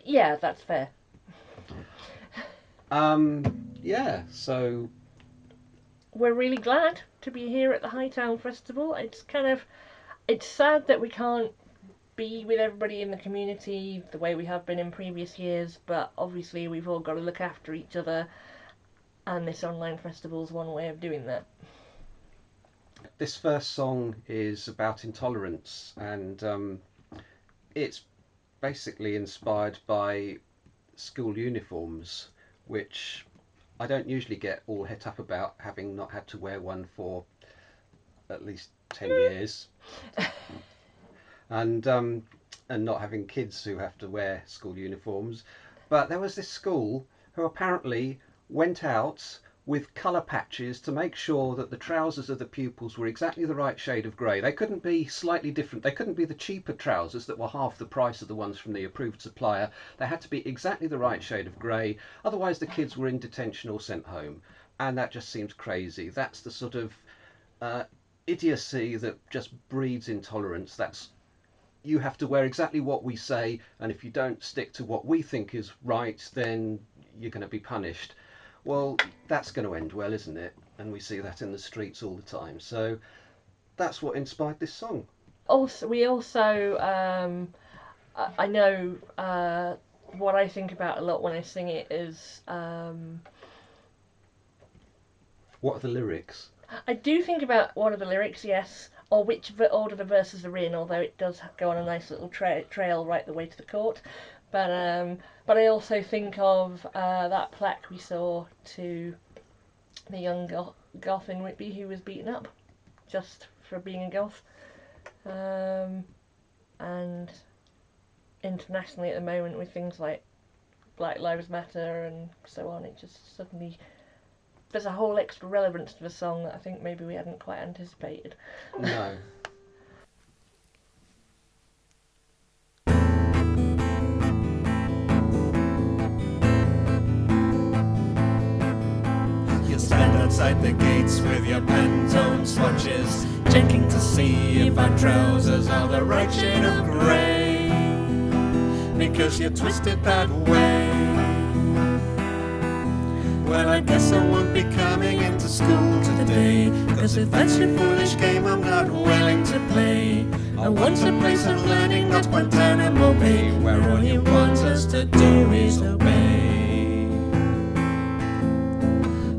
Yeah, that's fair. Yeah. So We're really glad to be here at the Hightown Festival. It's sad that we can't be with everybody in the community the way we have been in previous years, but obviously we've all got to look after each other, and this online festival is one way of doing that. this first song is about intolerance, and it's basically inspired by school uniforms, which I don't usually get all het up about, having not had to wear one for at least 10 years. And not having kids who have to wear school uniforms. But there was this school who apparently went out with colour patches to make sure that the trousers of the pupils were exactly the right shade of grey. They couldn't be slightly different. They couldn't be the cheaper trousers that were half the price of the ones from the approved supplier. They had to be exactly the right shade of grey. Otherwise the kids were in detention or sent home. And that just seems crazy. That's the sort of idiocy that just breeds intolerance. That's, you have to wear exactly what we say, and if you don't stick to what we think is right, then you're going to be punished. Well, that's going to end well, isn't it? And we see that in the streets all the time. So that's what inspired this song. we also I know what I think about a lot when I sing it is What are the lyrics? I do think about what are the lyrics, yes, or which order the verses are in, although it does go on a nice little trail right the way to the court. But I also think of that plaque we saw to the young goth in Whitby who was beaten up just for being a goth. And internationally at the moment with things like Black Lives Matter and so on, it just suddenly... There's a whole extra relevance to the song that I think maybe we hadn't quite anticipated. No. You stand outside the gates with your Pantone swatches, checking to see if our trousers are the right shade of grey, because you're twisted that way. Well, I guess I won't be coming into school today, 'cause if that's your foolish game, I'm not willing to play. I want a place of learning, not Guantanamo Bay, where all you want us to do is obey.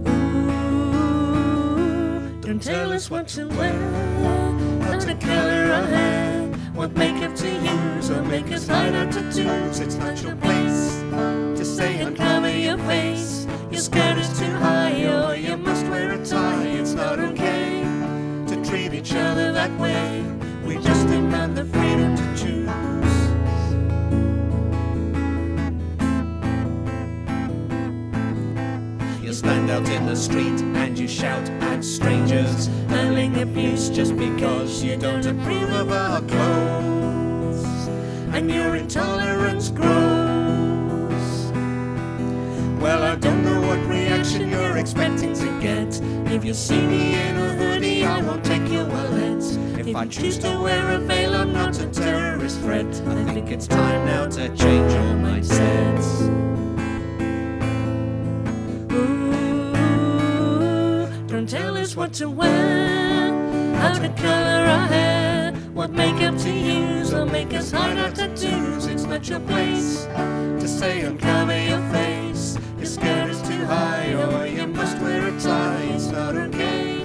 Ooh, don't tell us what to wear, how to color our hair, what makeup to use, or make us hide our tattoos. It's not your place to say and cover your face. Your skirt is too high, or you must wear a tie. It's not okay to treat each other that way. We just demand the freedom to choose. You stand out in the street and you shout at strangers, hurling abuse just because you don't approve of our clothes, and your intolerance grows. Well, I don't know what reaction you're expecting to get. If you see me in a hoodie, I won't take your wallet. If I choose to wear a veil, I'm not a terrorist threat. I think it's time now to change your mindsets. Ooh, don't tell us what to wear, how to color our hair, what makeup to use, or make us hide our tattoos. It's not your place to say uncover your face. Your skirt is too high, or you must wear a tie. It's not okay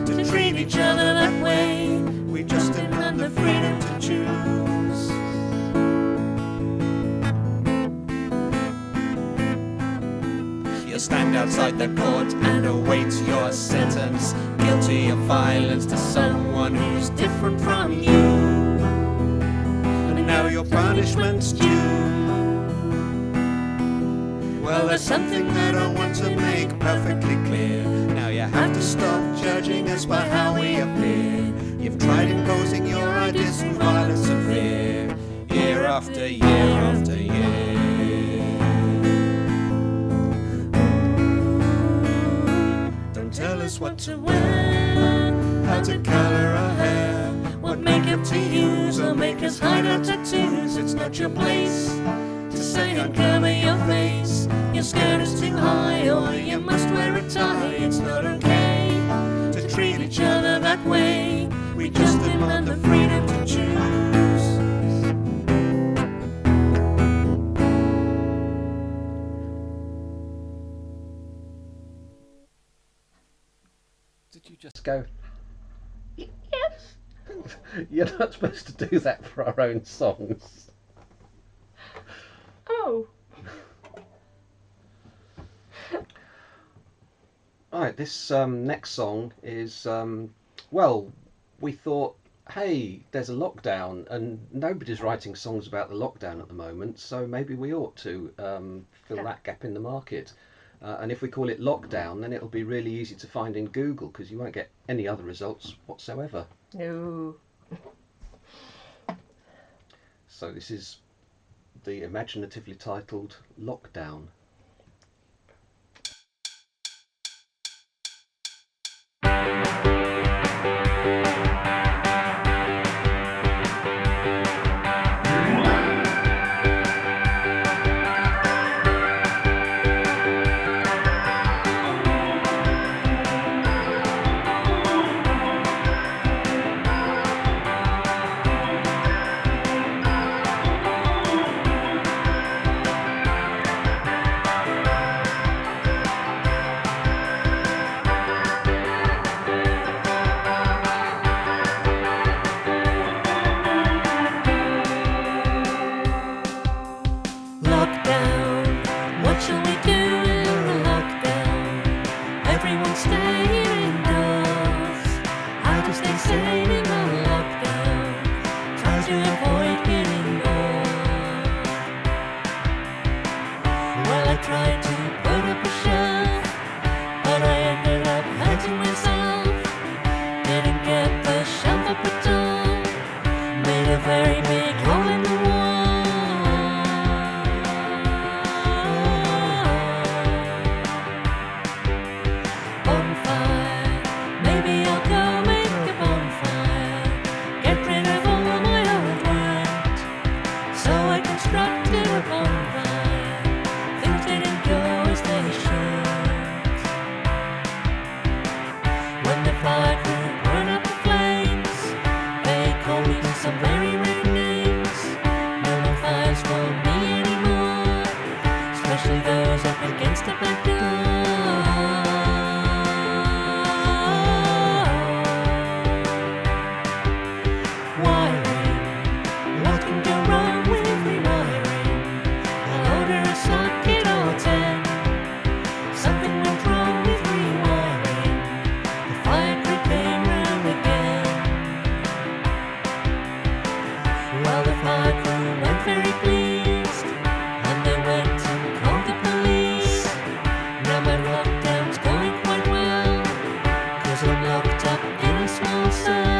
to treat each other that way. We just demand the freedom to choose. You stand outside the court and await your sentence, guilty of violence to someone who's different from you, and now your punishment's due. Well, there's something that I want to make perfectly clear. Now you have to stop judging us by how we appear. You've tried imposing your ideas through violence and fear, year after year after year. Don't tell us what to wear, how to color our hair, what makeup to use, or make us hide our tattoos. It's not your place to say uncover your face. Your skirt is too high, or you must wear a tie. It's not okay to treat each other that way. We just demand the freedom to choose. Did you just go? Yes. You're not supposed to do that for our own songs. Oh. Right, this next song is, well, we thought, hey, there's a lockdown and nobody's writing songs about the lockdown at the moment, so maybe we ought to fill that gap in the market. And if we call it Lockdown, then it'll be really easy to find in Google, because you won't get any other results whatsoever. No. So this is the imaginatively titled Lockdown. to stay sane in the lockdown. Try to avoid getting bored. Well, I tried to put up a shelf, but I ended up hurting myself. Didn't get the shelf up at all. Made a very big hole in the wall. Bonfire, maybe I'll go make a bonfire. Get rid of all my old work. So I constructed a bonfire. Things didn't go as they should. When the fire crew burned up the flames, they called me some very rude names. No more fires for me anymore, especially those up against the back door. Wiring, what can go wrong with rewiring? I'll order a socket or 10. Something went wrong with rewiring. The fire crew came round again. Well, the fire crew weren't very pleased, and they went and called the police. Now my lockdown's going quite well, 'cause I'm locked up in a small cell.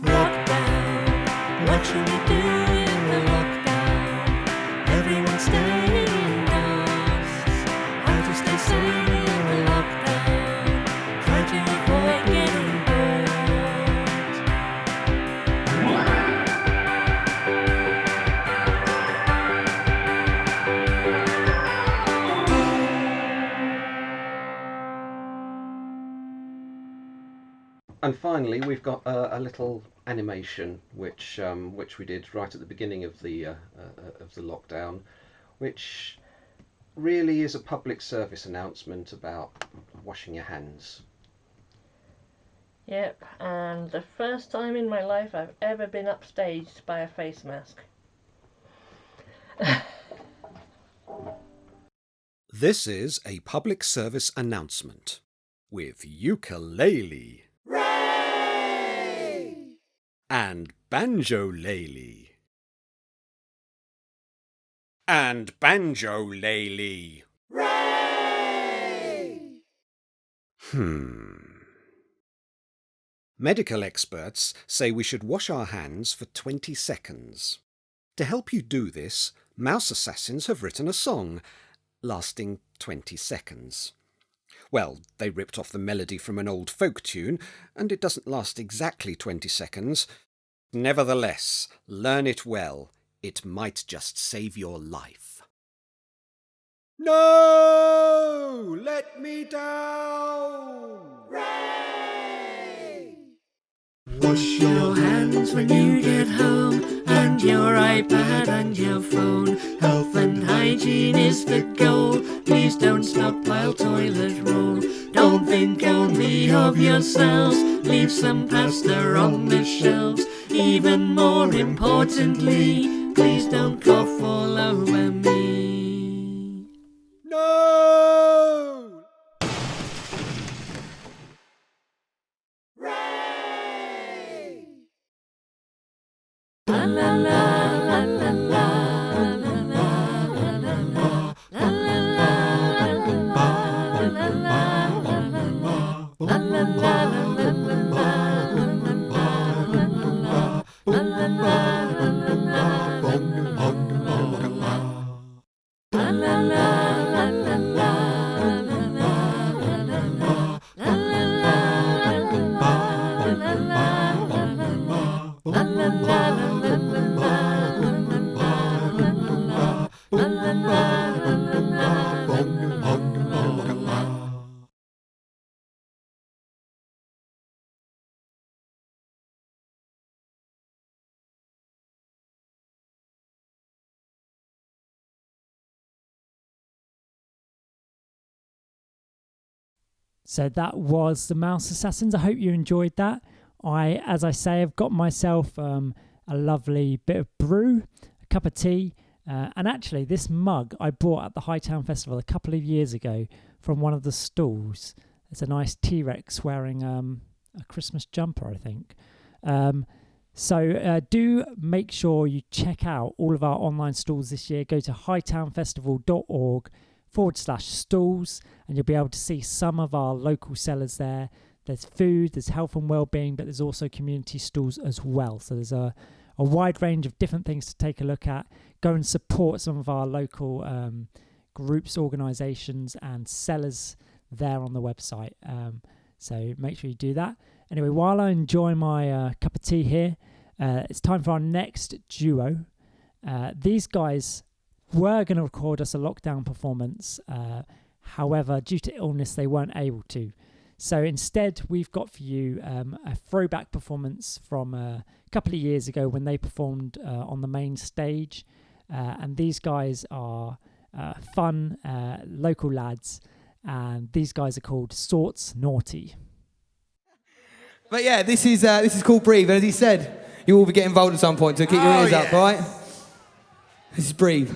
Lockdown, what should we do in the lockdown? Everyone's staying indoors. How to stay sane in the lockdown? Try to avoid getting bored. And finally, we've got a little animation which we did right at the beginning of the lockdown, which really is a public service announcement about washing your hands. Yep, and the first time in my life I've ever been upstaged by a face mask. This is a public service announcement with ukulele and banjo-lele and banjo-lele. Medical experts say we should wash our hands for 20 seconds. To help you do this, Mouse Assassins have written a song lasting 20 seconds. Well, they ripped off the melody from an old folk tune, and it doesn't last exactly 20 seconds. Nevertheless, learn it well. It might just save your life. No! Let me down! Wash your hands when you get home, and your iPad and your phone. Health and hygiene is the goal. Please don't stockpile toilet roll. Don't think only of yourselves. Leave some pasta on the shelves. Even more importantly, please don't cough all over me. No! La la la la la la la la la la la. So that was the Mouse Assassins. I hope you enjoyed that. As I say, I've got myself a lovely bit of brew, a cup of tea, and actually this mug I bought at the Hightown Festival a couple of years ago from one of the stalls. It's a nice T-Rex wearing a Christmas jumper, I think. So do make sure you check out all of our online stalls this year. Go to hightownfestival.org/stalls and you'll be able to see some of our local sellers there. There's food, there's health and well-being, but there's also community stalls as well. So there's a wide range of different things to take a look at. Go and support some of our local groups, organisations and sellers there on the website. So make sure you do that. Anyway, while I enjoy my cup of tea here, it's time for our next duo. These guys were going to record us a lockdown performance. However, due to illness, they weren't able to. So instead, we've got for you a throwback performance from a couple of years ago when they performed on the main stage. And these guys are fun, local lads. And these guys are called Sorts Naughty. But yeah, this is called Breathe. And as he said, you will be getting involved at some point, so keep your ears up, all right? This is Breathe.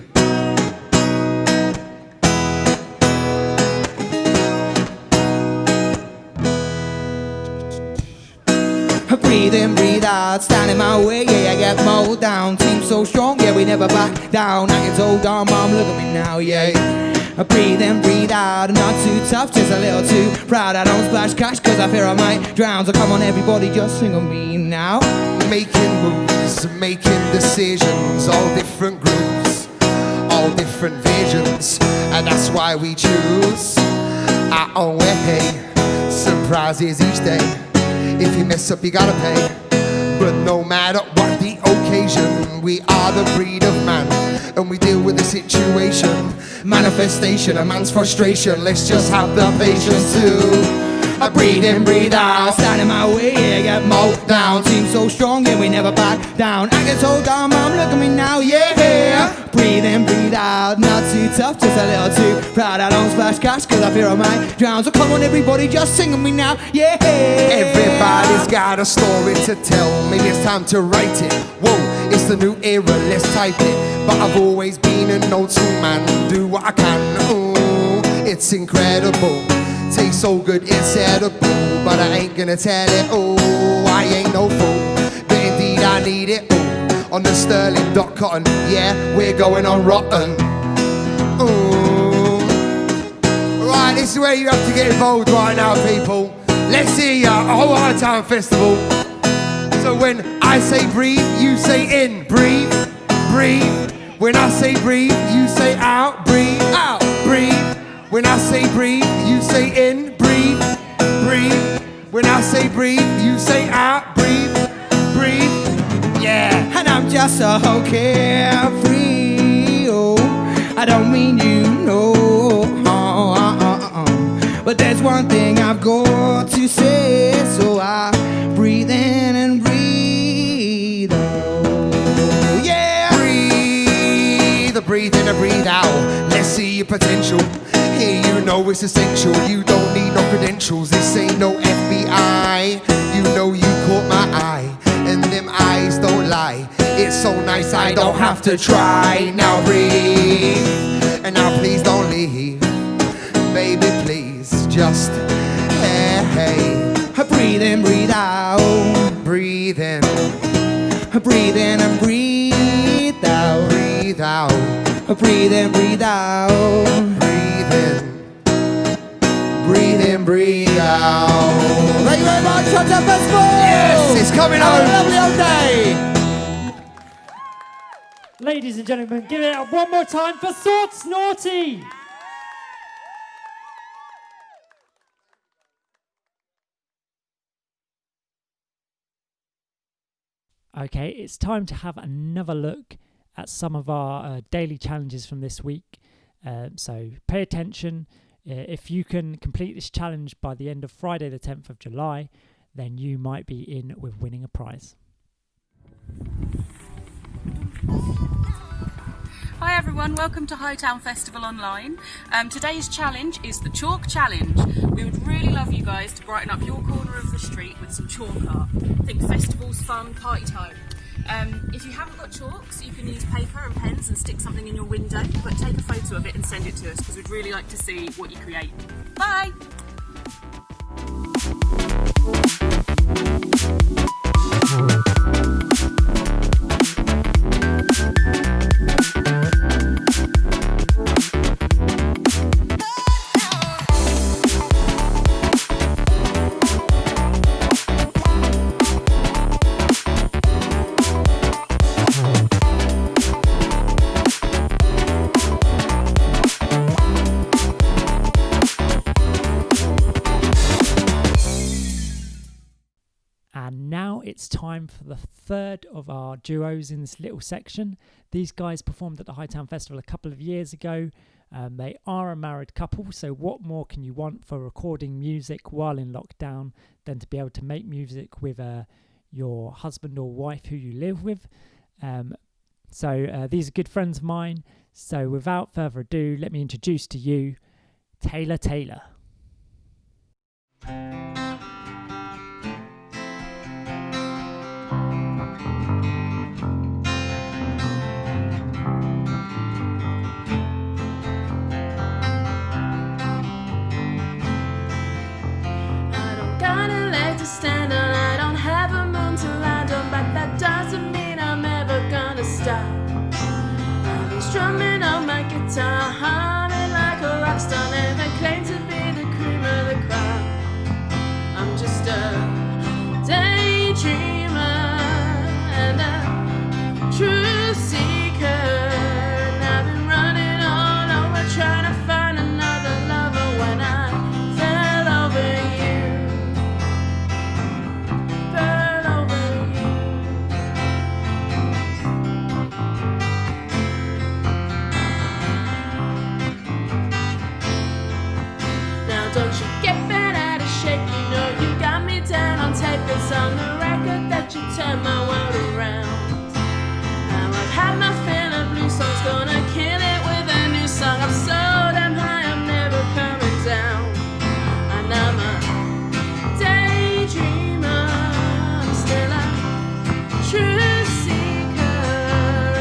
Breathe in, breathe out, stand in my way, yeah, I get mowed down. Team so strong, yeah, we never back down. I get told down, mom, look at me now, yeah. I breathe in, breathe out, I'm not too tough, just a little too proud. I don't splash cash, cause I fear I might drown. So come on everybody, just sing on me now. Making moves, making decisions, all different groups, all different visions, and that's why we choose our own way. Surprises each day. If you mess up, you gotta pay. But no matter what the occasion, we are the breed of man, and we deal with the situation. Manifestation, a man's frustration. Let's just have the patience to I breathe in, breathe out, stand in my way, yeah, get mowed down. Team so strong, yeah, we never back down. I get told down, mom, look at me now, yeah. Breathe in, breathe out, not too tough, just a little too proud. I don't splash cash, cause I fear I might drown. So come on everybody, just sing with me now, yeah. Everybody's got a story to tell, maybe it's time to write it. Whoa, it's the new era, let's type it. But I've always been an old school man, do what I can, ooh, it's incredible. Tastes so good, it's edible, but I ain't gonna tell it, oh, I ain't no fool, but indeed I need it, oh, on the Sterling dot cotton, yeah, we're going on rotten, ooh. Right, this is where you have to get involved right now, people. Let's hear ya, a whole Hightown Festival. So when I say breathe, you say in, breathe, breathe. When I say breathe, you say out, breathe, out, breathe. When I say breathe, you say in, breathe, breathe. When I say breathe, you say out, breathe, breathe. Yeah. And I'm just so carefree, oh, I don't mean you know, but there's one thing I've got to say, so I breathe in and breathe out, yeah. Breathe in and breathe out, let's see your potential. Here you know it's essential, you don't need no credentials. This ain't no FBI, you know you caught my eye, and them eyes don't lie. It's so nice I don't have to try. Now breathe, and now please don't leave. Baby please, just hey. Breathe in, breathe out. Breathe in. Breathe in and breathe out. Breathe out. Breathe in, breathe out. Breathe in. Breathe in, breathe out. Thank you very much, Hightown Festival! Yes, it's coming home. Have a lovely old day! Ladies and gentlemen, give it up one more time for Sorts Naughty! Okay, it's time to have another look at some of our daily challenges from this week. So pay attention. If you can complete this challenge by the end of Friday the 10th of July, then you might be in with winning a prize. Hi everyone, welcome to Hightown Festival Online. Today's challenge is the Chalk Challenge. We would really love you guys to brighten up your corner of the street with some chalk art. Think festivals, fun, party time. If you haven't got chalks, you can use paper and pens and stick something in your window, but take a photo of it and send it to us because we'd really like to see what you create. Bye! And now it's time for the third of our duos in this little section. These guys performed at the Hightown Festival a couple of years ago. They are a married couple, so what more can you want for recording music while in lockdown than to be able to make music with your husband or wife who you live with? So these are good friends of mine. So without further ado, let me introduce to you Taylor Taylor. Stand on, I don't have a moon to land on, but that doesn't mean I'm ever gonna stop. I've been strumming on my guitar, humming like a rock star, never claim to be the cream of the crop. I'm just a daydreamer and a truth seeker, and I've been running all over trying to find another lover when I fell over you. Don't you get bent out of shape, you know you got me down on tape. It's on the record that you turn my world around. Now I've had my fill of blue songs, gonna kill it with a new song. I'm so damn high, I'm never coming down. And I'm a daydreamer, I'm still a truth seeker,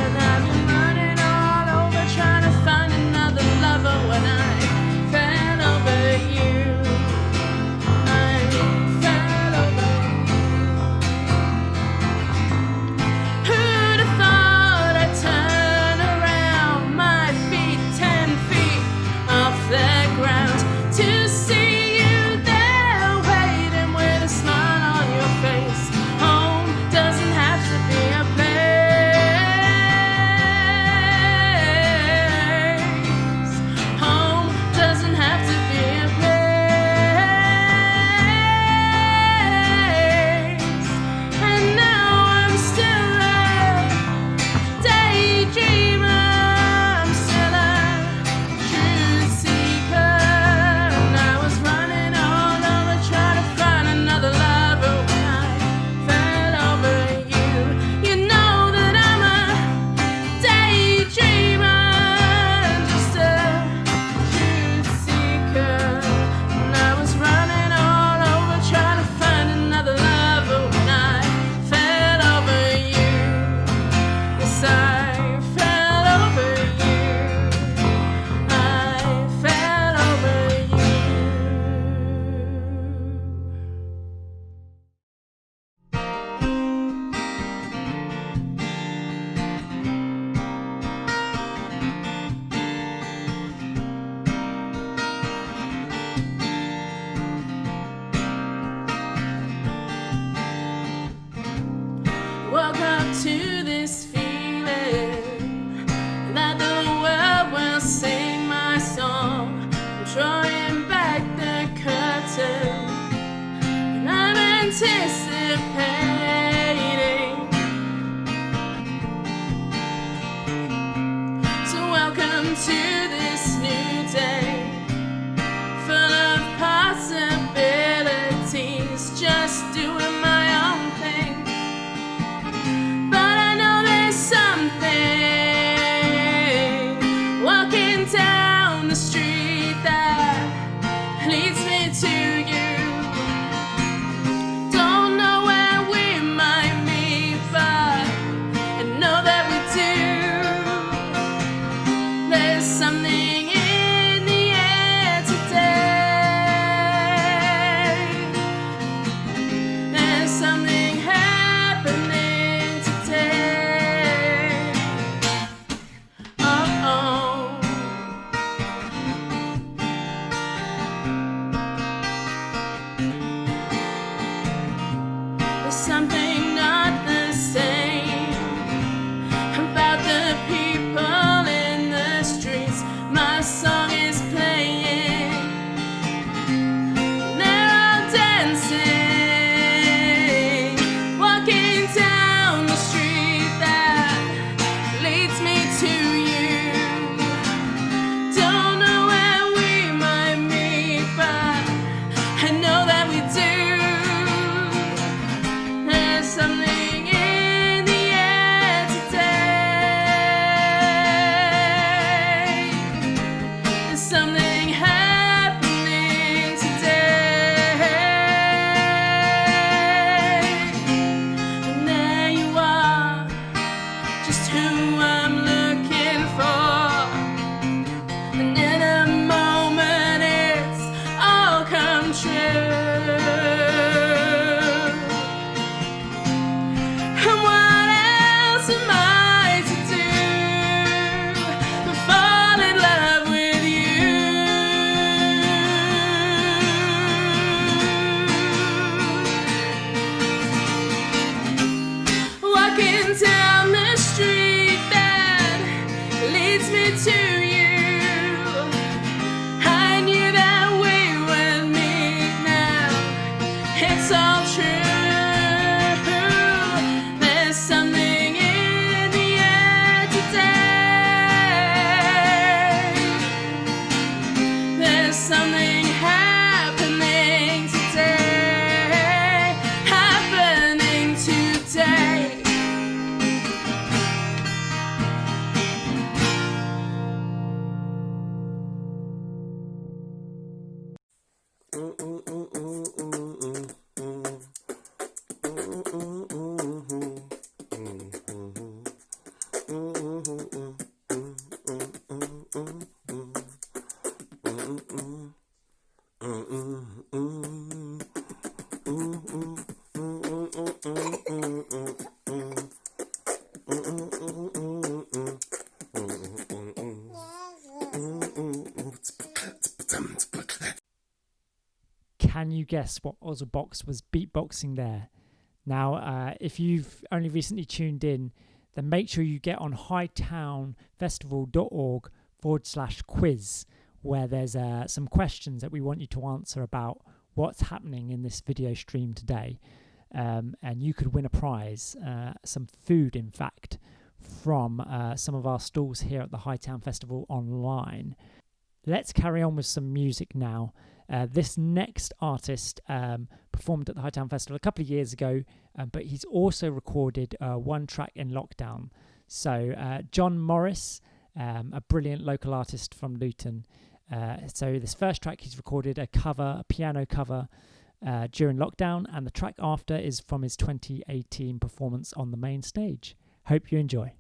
and I've been running all over trying to find another lover when I fell over you. Who'd have thought I'd turn around, my feet 10 feet off the ground, to see you there waiting with a smile on your face. Home doesn't have to be a place. Home doesn't have to be a place. And now I'm still a daydreamer, I'm still a truth seeker, and I was running all over trying to find another lover when I fell over you. You know that I'm a daydreamer, just a truth seeker, and I was running all over trying to find another lover when I fell over you. Yes, I fell over you. I fell over you. Woke up to this feeling that the world will sing my song. I'm drawing back the curtain, and I'm anticipating something not the same about the people in the streets. My song is playing, they're all dancing, walking down the street that leads me to you. Don't know where we might meet, but I know that we do. There's something in the air today. There's something happening today. And there you are, just who I'm looking for. And in a moment it's all come true. And what else am I to do but fall in love with you? Walking down the street that leads me to you, I knew that we would meet now. It's all true. There's something in the air today. There's something happening today. Happening today. Can you guess what Ozzelbox was beatboxing there? Now, if you've only recently tuned in, then make sure you get on hightownfestival.org/quiz, where there's some questions that we want you to answer about what's happening in this video stream today. And you could win a prize, some food, in fact, from some of our stalls here at the Hightown Festival online. Let's carry on with some music now. This next artist performed at the Hightown Festival a couple of years ago, but he's also recorded one track in lockdown. So John Morris, a brilliant local artist from Luton. So this first track he's recorded a piano cover during lockdown, and the track after is from his 2018 performance on the main stage. Hope you enjoy.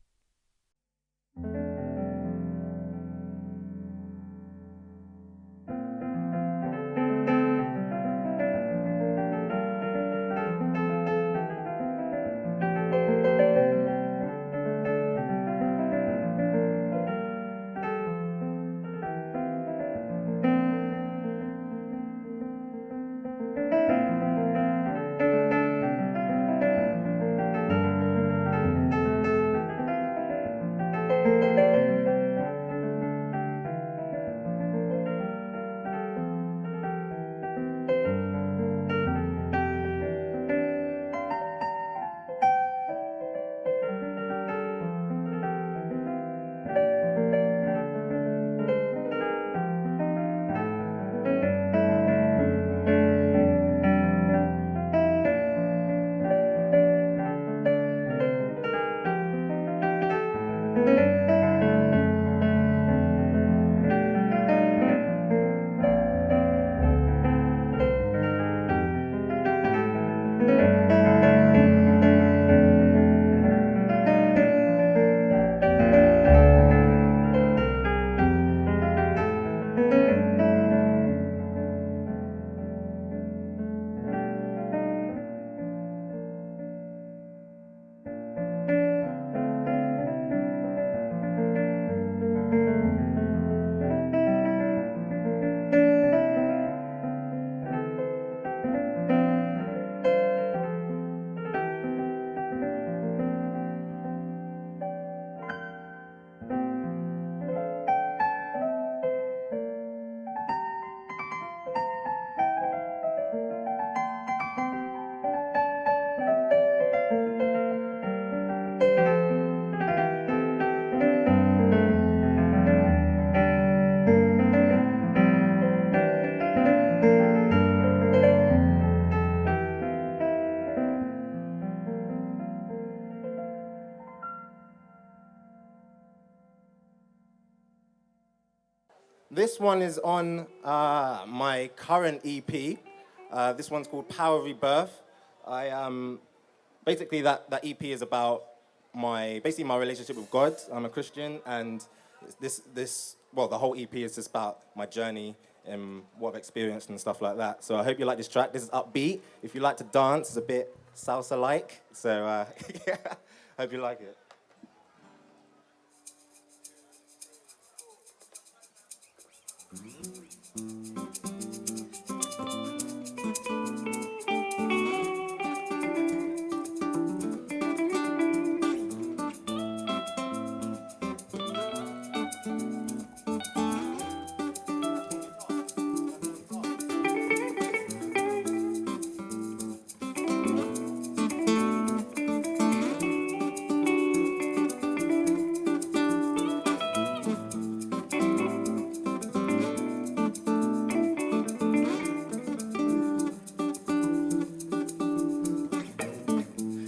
This one is on my current EP. This one's called Power Rebirth. Basically that EP is about my relationship with God. I'm a Christian, and the whole EP is just about my journey and what I've experienced and stuff like that. So I hope you like this track. This is upbeat. If you like to dance, it's a bit salsa-like. So hope you like it.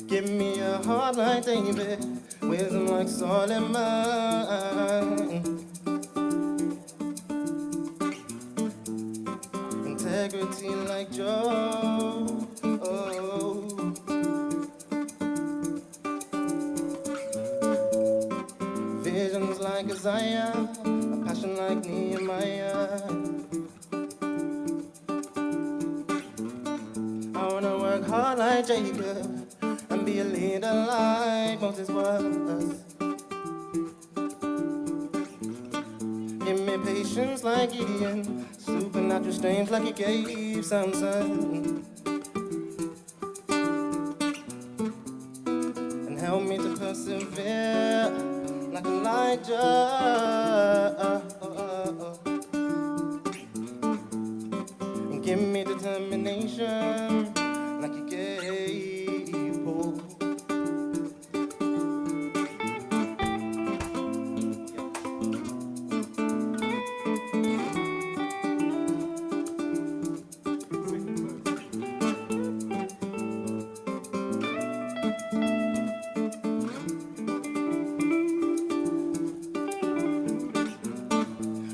Give me a heart like David, wisdom like Solomon, integrity like Job. Oh. Visions like Isaiah, a passion like Nehemiah. I wanna work hard like Jacob, be a leader like Moses was. Give me patience like Gideon, supernatural strength like he gave Samson, and help me to persevere like Elijah. And give me determination like he gave Paul.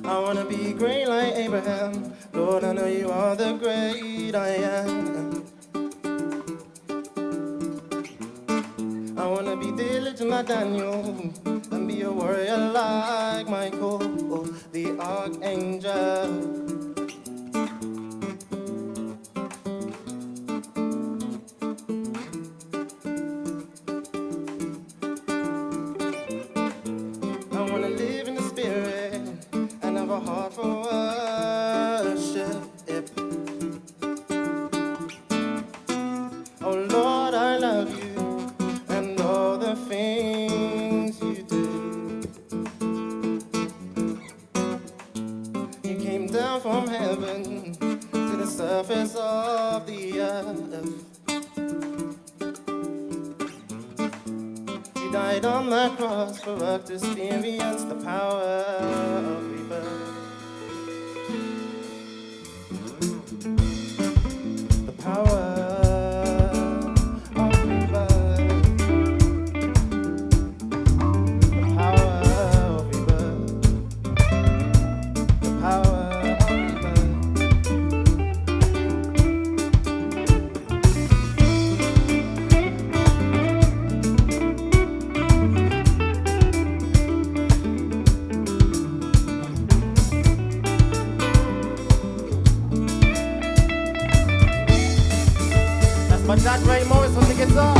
I wanna be great like Abraham. Lord, I know you are the great I am. I wanna be diligent like Daniel, and be a warrior like Michael, the archangel. I wanna live in the spirit and have a heart for worship. Oh Lord, I love you and all the things you do. You came down from heaven to the surface of the earth. You died on that cross for us to experience the power of rebirth. The power of rebirth. The power of rebirth. The power of rebirth. My dad Ray Morris on the guitar.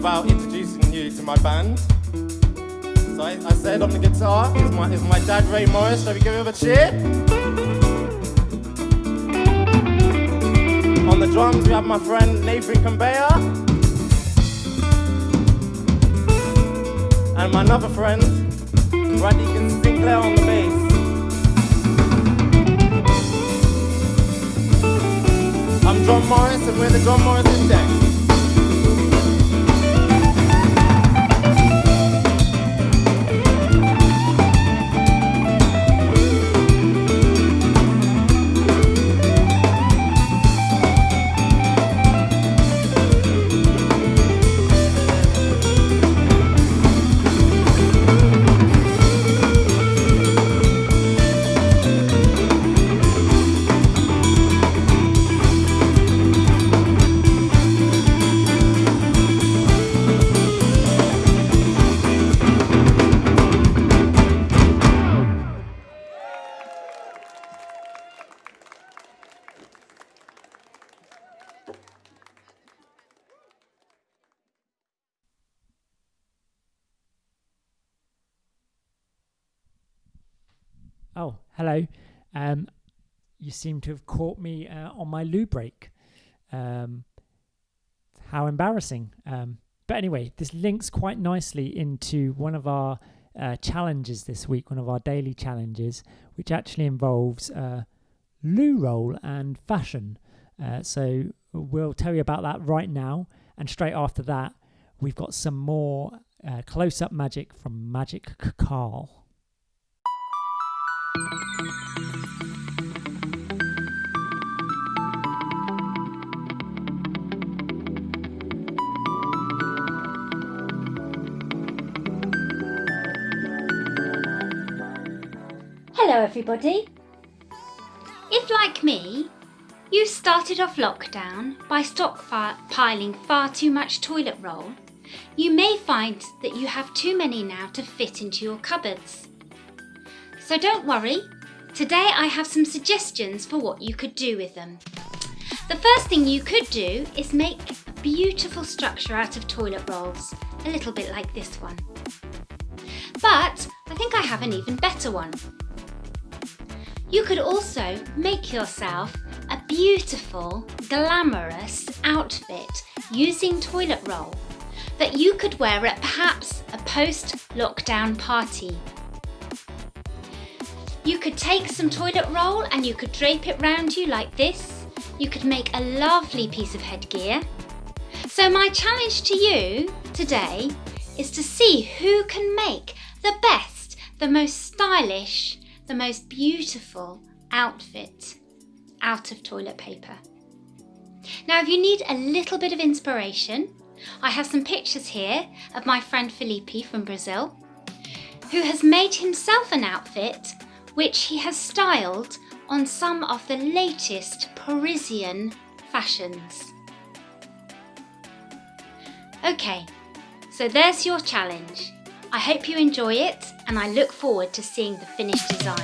without introducing you to my band. So I said on the guitar is my dad Ray Morris. Shall we give him a cheer? On the drums we have my friend Nathan Cambeya. And my other friend, Randy Sinclair on the bass. I'm John Morris and we're the John Morris Index. Oh, hello. You seem to have caught me on my loo break. How embarrassing. But anyway, this links quite nicely into one of our challenges this week, one of our daily challenges, which actually involves loo roll and fashion. So we'll tell you about that right now. And straight after that, we've got some more close-up magic from Magic Carl. Hello everybody. If like me, you started off lockdown by stockpiling far too much toilet roll, you may find that you have too many now to fit into your cupboards. So don't worry, today I have some suggestions for what you could do with them. The first thing you could do is make a beautiful structure out of toilet rolls, a little bit like this one. But I think I have an even better one. You could also make yourself a beautiful, glamorous outfit using toilet roll that you could wear at perhaps a post-lockdown party. You could take some toilet roll and you could drape it round you like this. You could make a lovely piece of headgear. So my challenge to you today is to see who can make the best, the most stylish, the most beautiful outfit out of toilet paper. Now, if you need a little bit of inspiration, I have some pictures here of my friend Felipe from Brazil, who has made himself an outfit which he has styled on some of the latest Parisian fashions. Okay, so there's your challenge. I hope you enjoy it and I look forward to seeing the finished design.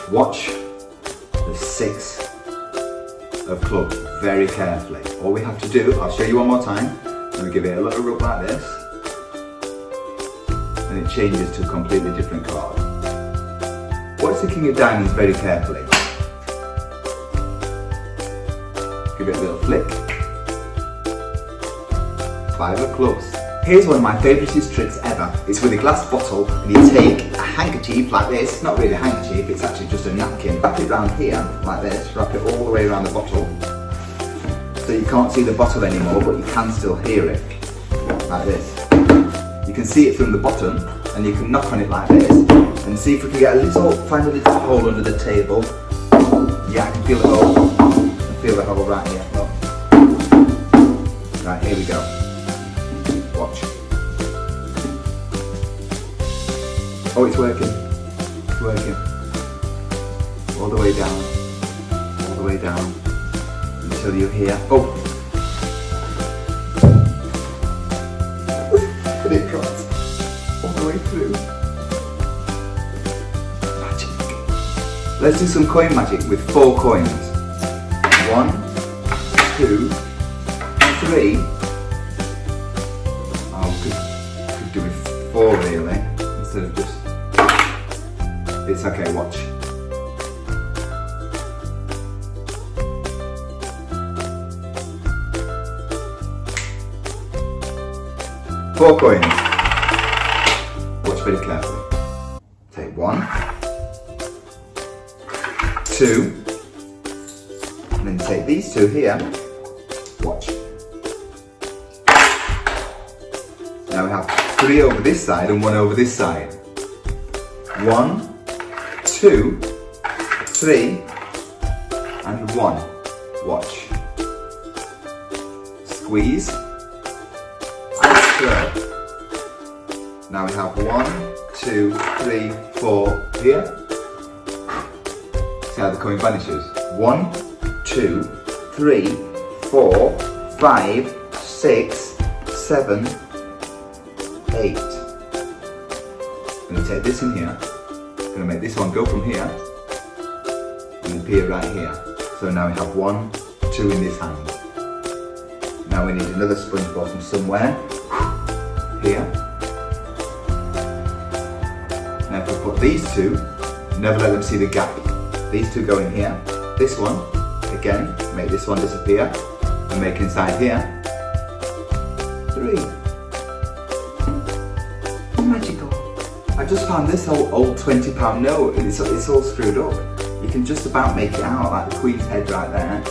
Watch the 6 of clubs very carefully. All we have to do, I'll show you one more time, and we give it a little rub like this, and it changes to a completely different card. Watch the King of Diamonds very carefully. Give it a little flick. 5 of clubs. Here's one of my favouriteest tricks ever. It's with a glass bottle and you take a handkerchief like this, not really a handkerchief, it's actually just a napkin. Wrap it round here like this, wrap it all the way around the bottle. So you can't see the bottle anymore, but you can still hear it, like this. You can see it from the bottom and you can knock on it like this and see if we can get find a little hole under the table. Yeah, I can feel the hole. I can feel the hole right here. Look. Right, here we go. Watch. Oh, it's working. It's working. All the way down. All the way down. Until you hear. Oh! And it drops all the way through. Magic. Let's do some coin magic with 4 coins. 1, 2, 3. Oh, could do with 4 really, instead of just. It's okay, watch. Four coins. Watch very carefully. Take 1, 2, and then take these 2 here. Watch. Now we have 3 over this side and 1 over this side. 1, 2, 3, and 1. Watch. Squeeze. And throw. Now we have 1, 2, 3, 4 here. See how the coin vanishes. 1, 2, 3, 4, 5, 6, 7, 8. I'm going to take this in here. I'm going to make this one go from here and appear right here. So now we have 1, 2 in this hand. Now we need another sponge ball from somewhere. Here. Now if we put these 2, never let them see the gap. These 2 go in here. This one, again, make this one disappear and make inside here 3. Magical. I just found this old £20 note and it's all screwed up. You can just about make it out, like the Queen's head right there.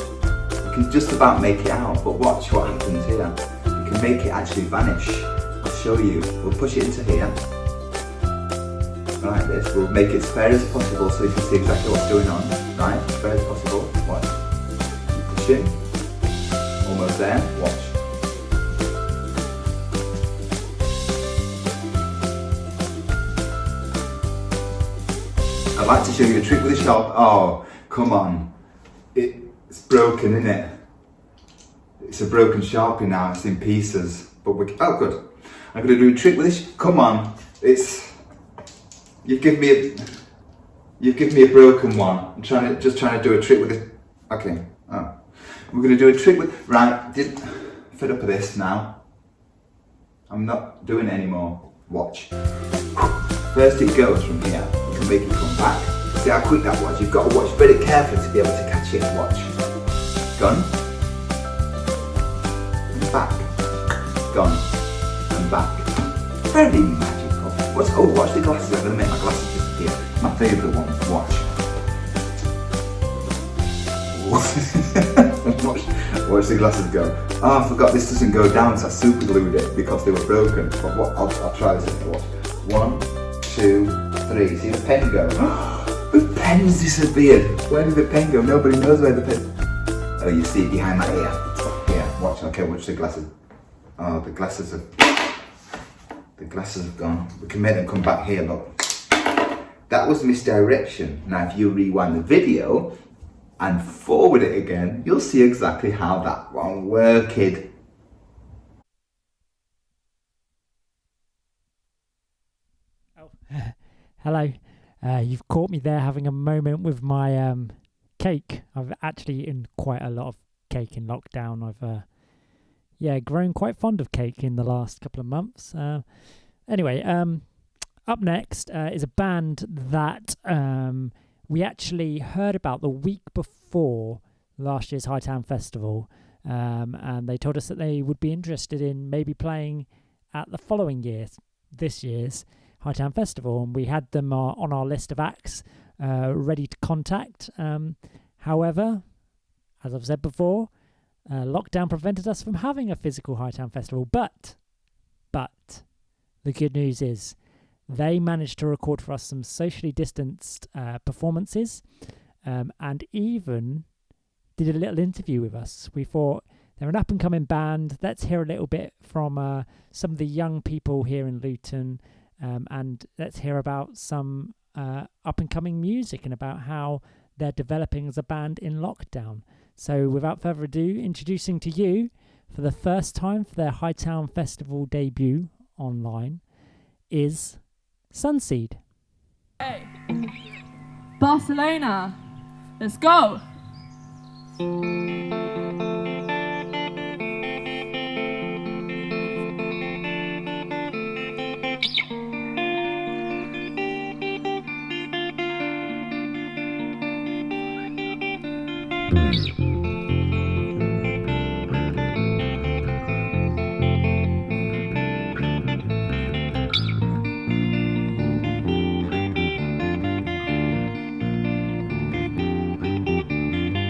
You can just about make it out, but watch what happens here. You can make it actually vanish. I'll show you. We'll push it into here. Like this. We'll make it as fair as possible so you can see exactly what's going on. Right? As fair as possible. Watch. Push in. Almost there. Watch. I'd like to show you a trick with a sharp. Oh, come on. It's broken, isn't it? It's a broken Sharpie now. It's in pieces. But oh, good. I'm going to do a trick with this. Come on. You've given me a broken one. I'm just trying to do a trick with it. Okay. Oh. We're going to do a trick with. Right. Fed up of this now. I'm not doing it anymore. Watch. First it goes from here. You can make it come back. See how quick that was? You've got to watch very carefully to be able to catch it. Watch. Gone. And back. Gone. And back. Very magical. Watch the glasses. I'm going to make my glasses disappear. My favourite one. Watch. Watch the glasses go. Oh, I forgot this doesn't go down, so I super glued it because they were broken. But I'll try this again. Watch. 1, 2, 3. See the pen go? The pen's disappeared. Where did the pen go? Nobody knows where the pen. Oh, you see it behind my ear. Here, watch. Okay, watch the glasses. Oh, the glasses have gone. We can make them come back here. Look. That was misdirection. Now, if you rewind the video and forward it again, you'll see exactly how that one worked. Hello. You've caught me there having a moment with my cake. I've actually eaten quite a lot of cake in lockdown. I've grown quite fond of cake in the last couple of months. Anyway, up next is a band that we actually heard about the week before last year's Hightown Festival, and they told us that they would be interested in maybe playing at the following year, this year's Hightown Festival, and we had them on our list of acts ready to contact. However, as I've said before, lockdown prevented us from having a physical Hightown Festival, but the good news is they managed to record for us some socially distanced performances, and even did a little interview with us. We thought they're an up-and-coming band. Let's hear a little bit from some of the young people here in Luton and let's hear about some up and coming music and about how they're developing as a band in lockdown. So without further ado, introducing to you for the first time for their Hightown Festival debut online is Sunseed. Hey. Barcelona, let's go.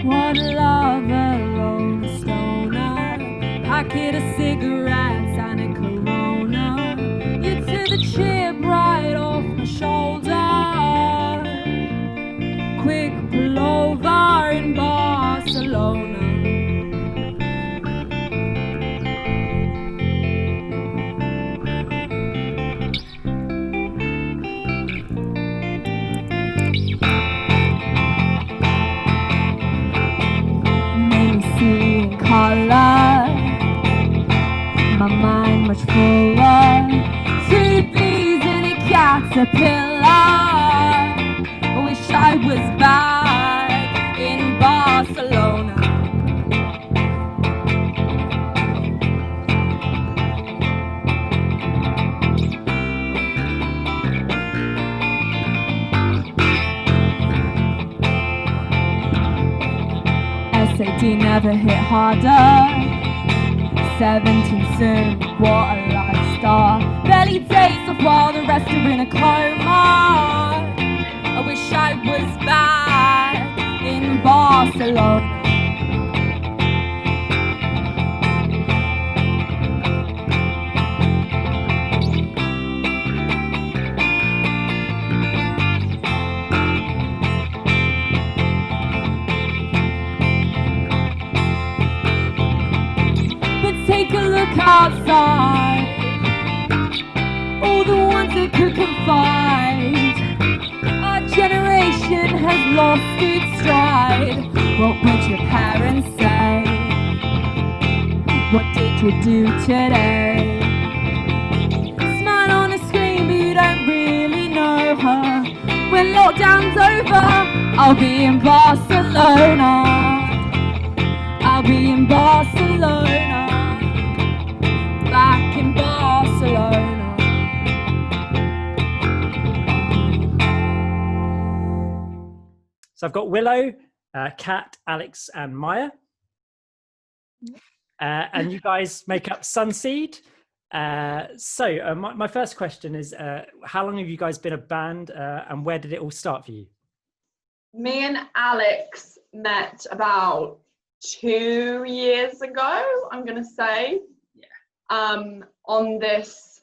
What a lover, Rolling Stoner, packet of cigarettes and a Corona. You took the chip right off my shoulder. Quick pullover in Barcelona. Color, my mind much fuller. 2 bees in a caterpillar. I wish I was back in Barcelona. SAT never hit harder. 17 soon, what a lifestyle. Barely days off while the rest are in a coma. I wish I was back in Barcelona. Take a look outside, all the ones that could confide. Our generation has lost its stride. What would your parents say? What did you do today? Smile on a screen but you don't really know her. When lockdown's over, I'll be in Barcelona. I'll be in Barcelona. Back in Barcelona. So I've got Willow, Kat, Alex and Maya. And you guys make up Sunseed. So my first question is, how long have you guys been a band and where did it all start for you? Me and Alex met about 2 years ago, I'm going to say. On this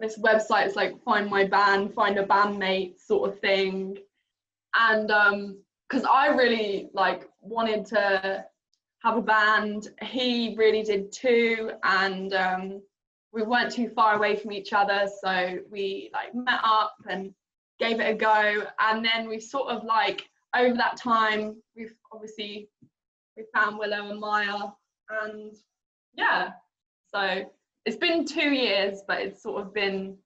website. It's like find my band, find a bandmate sort of thing. And because I really wanted to have a band, he really did too, and we weren't too far away from each other, so we met up and gave it a go. And then we sort of over that time we found Willow and Maya, and yeah. So it's been 2 years, but it's sort of been,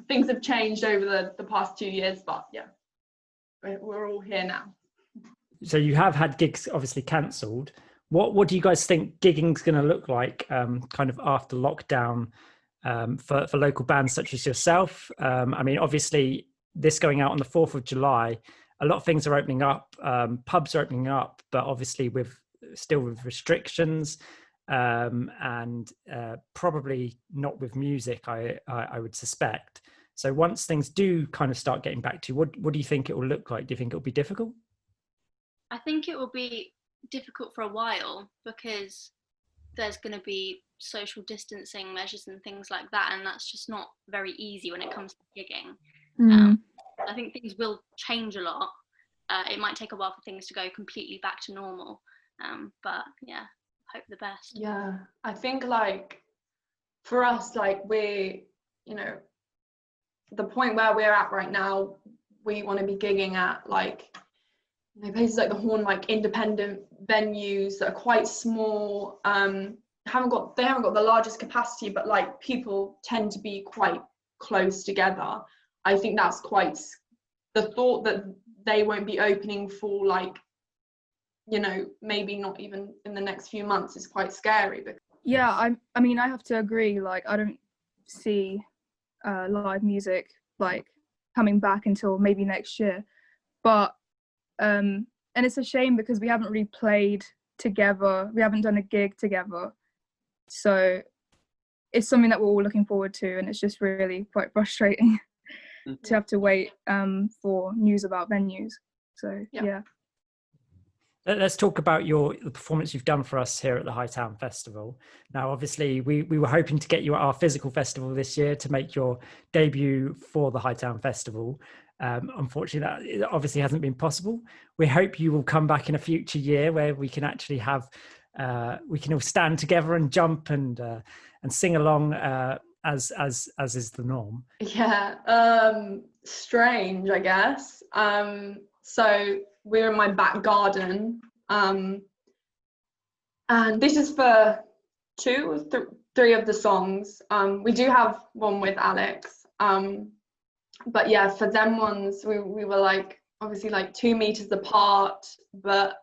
things have changed over the past 2 years, but yeah, we're all here now. So you have had gigs obviously cancelled. What do you guys think gigging's going to look like kind of after lockdown for local bands such as yourself? I mean, obviously this going out on the 4th of July, a lot of things are opening up, pubs are opening up, but obviously still with restrictions and probably not with music, I would suspect. So once things do kind of start getting back to you, what do you think it will look like? Do you think it'll be difficult? I think it will be difficult for a while because there's going to be social distancing measures and things like that, and that's just not very easy when it comes to gigging. I think things will change a lot. It might take a while for things to go completely back to normal, but yeah, hope the best. Yeah, I think for us, like the point where we're at right now, we want to be gigging at places like the Horn, like independent venues that are quite small, they haven't got the largest capacity, but like people tend to be quite close together. I think that's quite, the thought that they won't be opening for maybe not even in the next few months is quite scary. Yeah, I mean, I have to agree. Like, I don't see live music coming back until maybe next year. But and it's a shame because we haven't really played together. We haven't done a gig together. So it's something that we're all looking forward to, and it's just really quite frustrating to have to wait for news about venues. So yeah. Let's talk about the performance you've done for us here at the Hightown Festival. Now, obviously, we were hoping to get you at our physical festival this year to make your debut for the Hightown Festival. Unfortunately, that obviously hasn't been possible. We hope you will come back in a future year where we can actually have, we can all stand together and jump and sing along as is the norm. Yeah, strange, I guess. So we're in my back garden, and this is for 2 or 3 of the songs. We do have one with Alex, but yeah, for them ones we were obviously 2 meters apart, but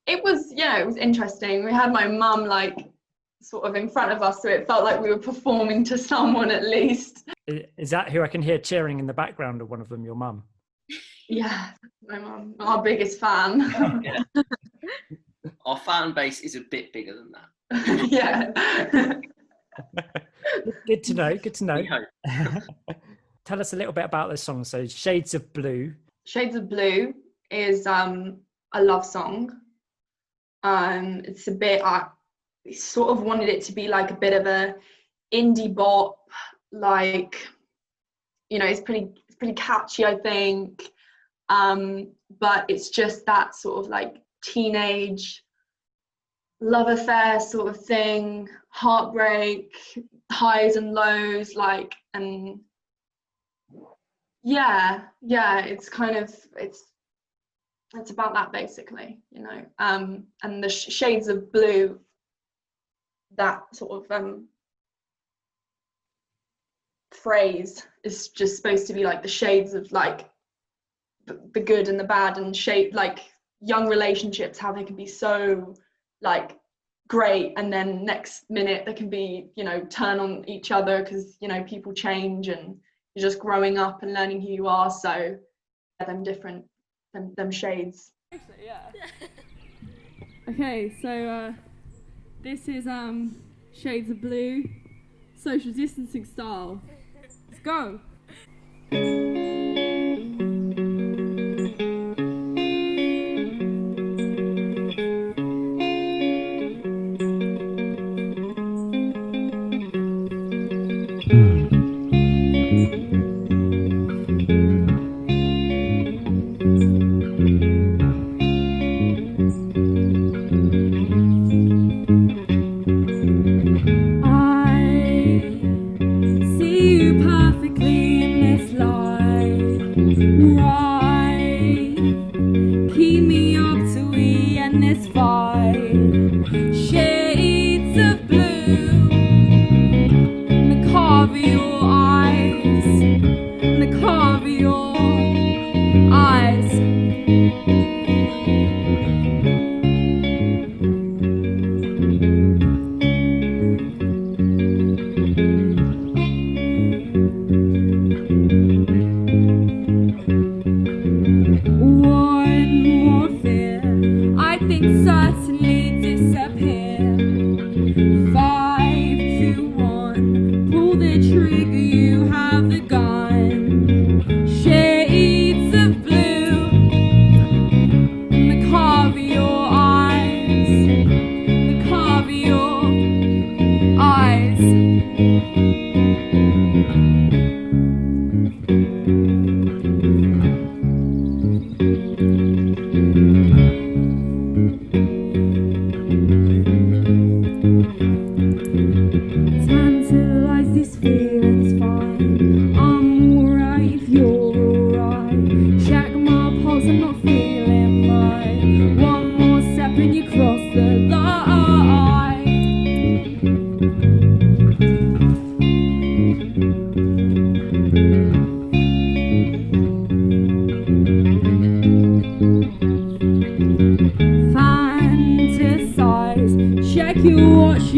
it was interesting. We had my mum sort of in front of us, so it felt like we were performing to someone at least. Is that who I can hear cheering in the background, or one of them your mum? Yeah, my mum, our biggest fan. Our fan base is a bit bigger than that. Yeah. Good to know. Tell us a little bit about this song. So Shades of Blue. Shades of Blue is a love song. It's a bit, I sort of wanted it to be a bit of a indie bop, it's pretty catchy, I think. But it's just that sort of teenage love affair sort of thing, heartbreak, highs and lows, and yeah, it's kind of, it's about that basically, and the shades of blue, that sort of phrase is just supposed to be the shades of the good and the bad, and young relationships, how they can be so great, and then next minute they can be turn on each other because people change and you're just growing up and learning who you are. So them different them shades. Yeah. Okay, so this is Shades of Blue, social distancing style. Let's go.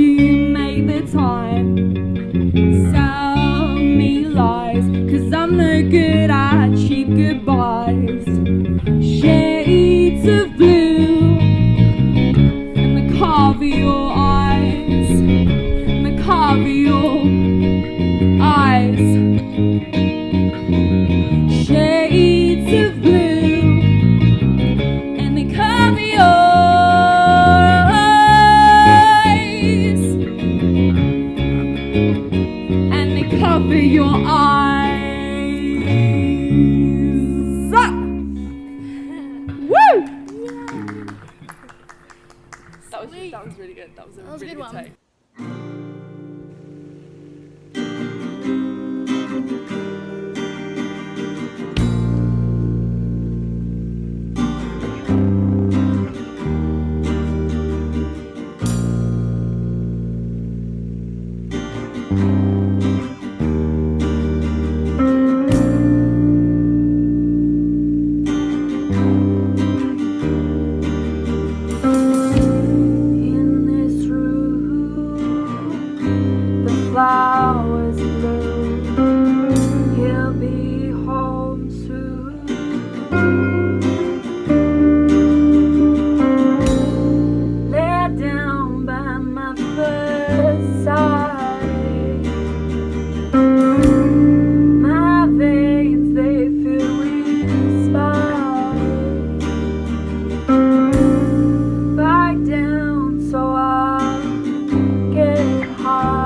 you make the time. Sell me lies, 'cause I'm no good at cheap goodbyes. Shades of blue and the carve of your eyes, and the carve of your eyes. Shades of blue and the carve of your eyes, and the cover your eyes. Woo! That was really good. That was a really good take. Flowers bloom, he'll be home soon. Lay down by my bedside, my veins they fill with spice. Back down so I'll get high.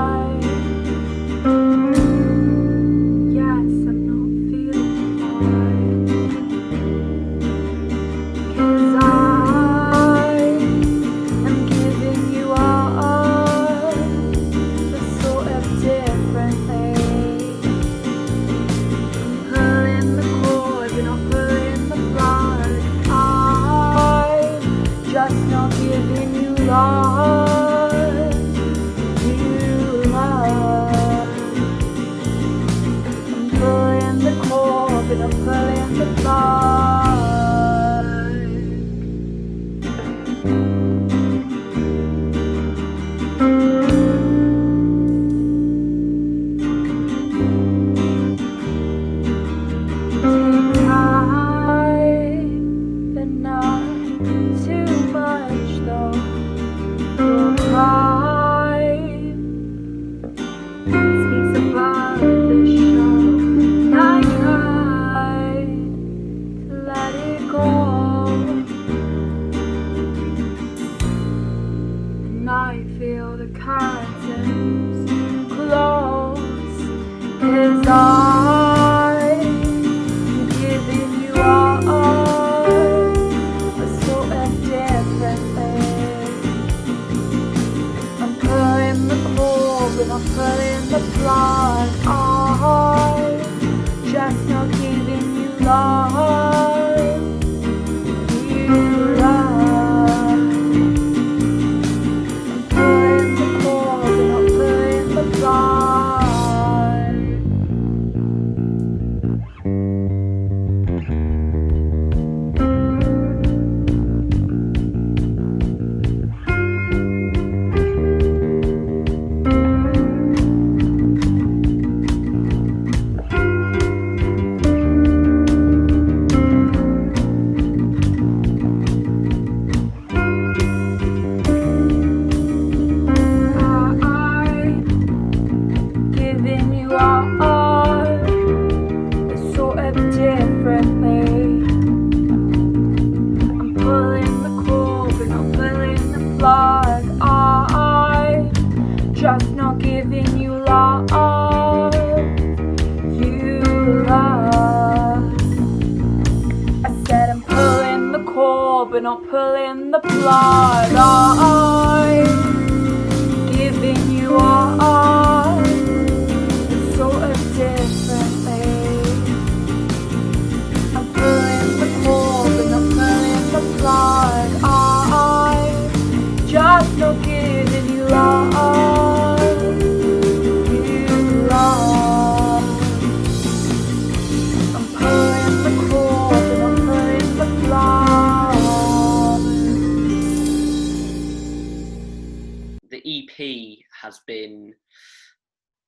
has been,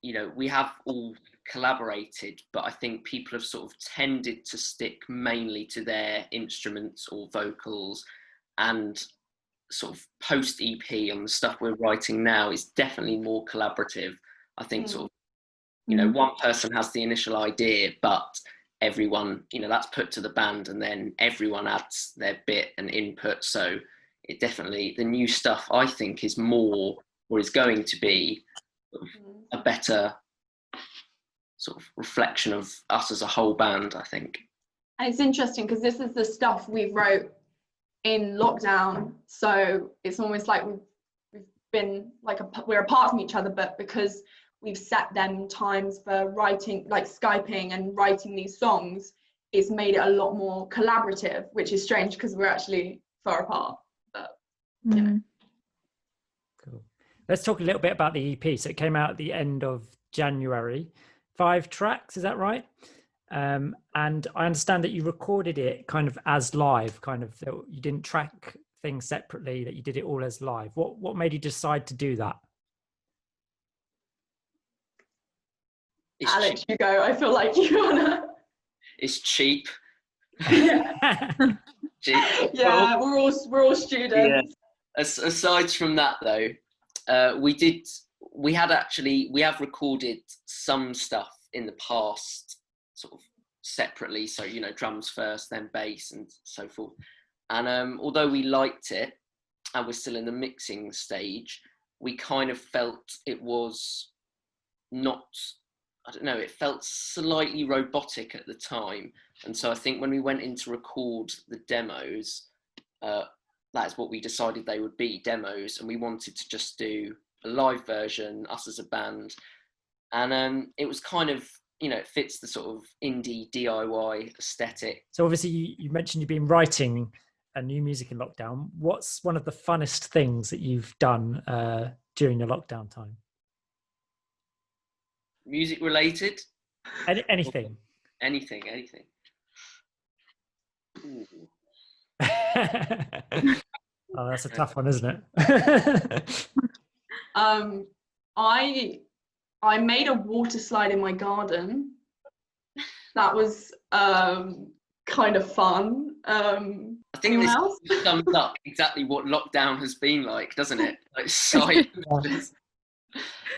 you know, we have all collaborated, but I think people have sort of tended to stick mainly to their instruments or vocals, and sort of post EP on the stuff we're writing now is definitely more collaborative. I think sort of, you know, one person has the initial idea, but everyone, you know, that's put to the band, and then everyone adds their bit and input. So it definitely, the new stuff I think is more, or is going to be, a better sort of reflection of us as a whole band, I think. And it's interesting because this is the stuff we wrote in lockdown, so it's almost like we've been like we're apart from each other, but because we've set them times for writing, like Skyping and writing these songs, it's made it a lot more collaborative, which is strange because we're actually far apart, but you know. Cool. Let's talk a little bit about the EP. So it came out at the end of January. 5 tracks, is that right? And I understand that you recorded it kind of as live, kind of, you didn't track things separately, that you did it all as live. What made you decide to do that? Alex, you go. I feel like you wanna. It's cheap. Yeah. Cheap. Yeah, we're all students. Yeah. Aside from that, though, we have recorded some stuff in the past, sort of separately. So, you know, drums first, then bass, and so forth. And although we liked it, and we're still in the mixing stage, we kind of felt it was not. I don't know, it felt slightly robotic at the time. And so I think when we went in to record the demos, that's what we decided they would be, demos. And we wanted to just do a live version, us as a band. And it was kind of, you know, it fits the sort of indie DIY aesthetic. So obviously you mentioned you've been writing a new music in lockdown. What's one of the funnest things that you've done during your lockdown time? Music related? Anything. Anything. Oh, that's a tough one, isn't it? I made a water slide in my garden. That was kind of fun. I think this sums up exactly what lockdown has been like, doesn't it? Like silence.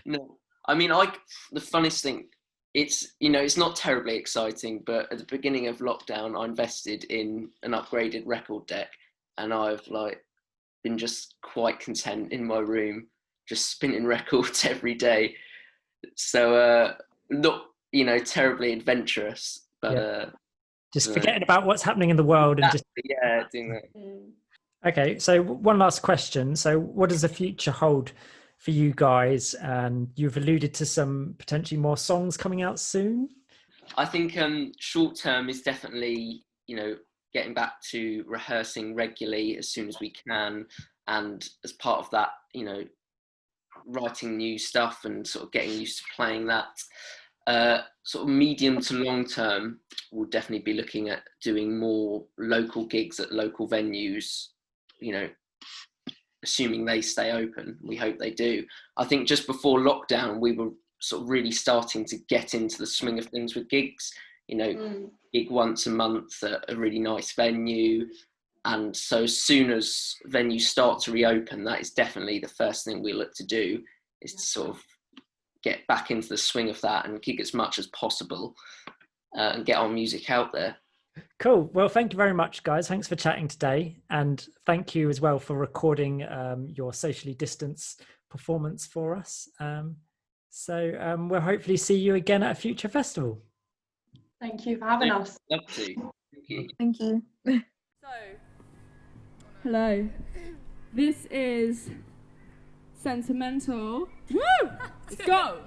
No. I mean, the funnest thing, it's, you know, it's not terribly exciting, but at the beginning of lockdown, I invested in an upgraded record deck, and I've like been just quite content in my room, just spinning records every day. So not, you know, terribly adventurous, but just forgetting about what's happening in the world and just doing that. Okay, so one last question. So what does the future hold for you guys? And you've alluded to some potentially more songs coming out soon. I think short term is definitely, you know, getting back to rehearsing regularly as soon as we can, and as part of that, you know, writing new stuff and sort of getting used to playing that. Sort of medium to long term, we'll definitely be looking at doing more local gigs at local venues, you know, assuming they stay open. We hope they do. I think just before lockdown, we were sort of really starting to get into the swing of things with gigs, you know, gig once a month at a really nice venue. And so as soon as venues start to reopen, that is definitely the first thing we look to do, is to sort of get back into the swing of that and gig as much as possible and get our music out there. Cool. Well, thank you very much, guys. Thanks for chatting today. And thank you as well for recording your socially distanced performance for us. So we'll hopefully see you again at a future festival. Thank you for having us. Love to. Thank you. Thank you. So, hello. This is Sentimental. Woo! Let's go!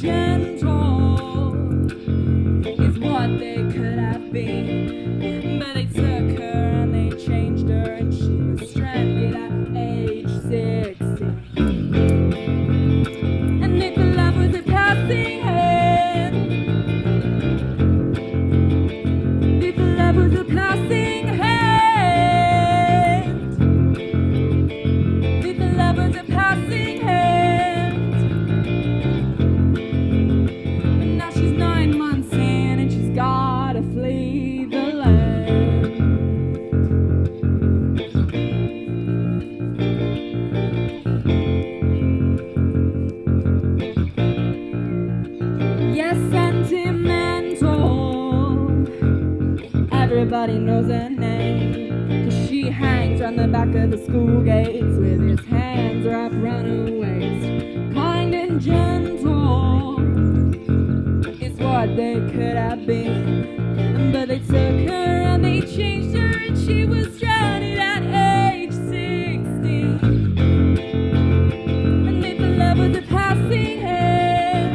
and gentle is what they could have been, but they took her and they changed her, and she was stranded at age 60. And if the love was a passing hand, if the love was a passing hand, if the love was a passing hand, but now she's 9 months in and she's gotta flee the land. Yes, sentimental. Everybody knows her name, 'cause she hangs round the back of the school gates with his hands wrapped round her waist. Kind and gentle is what they could have been, but they took her and they changed her, and she was stranded at age 60. And if the love was a passing hand,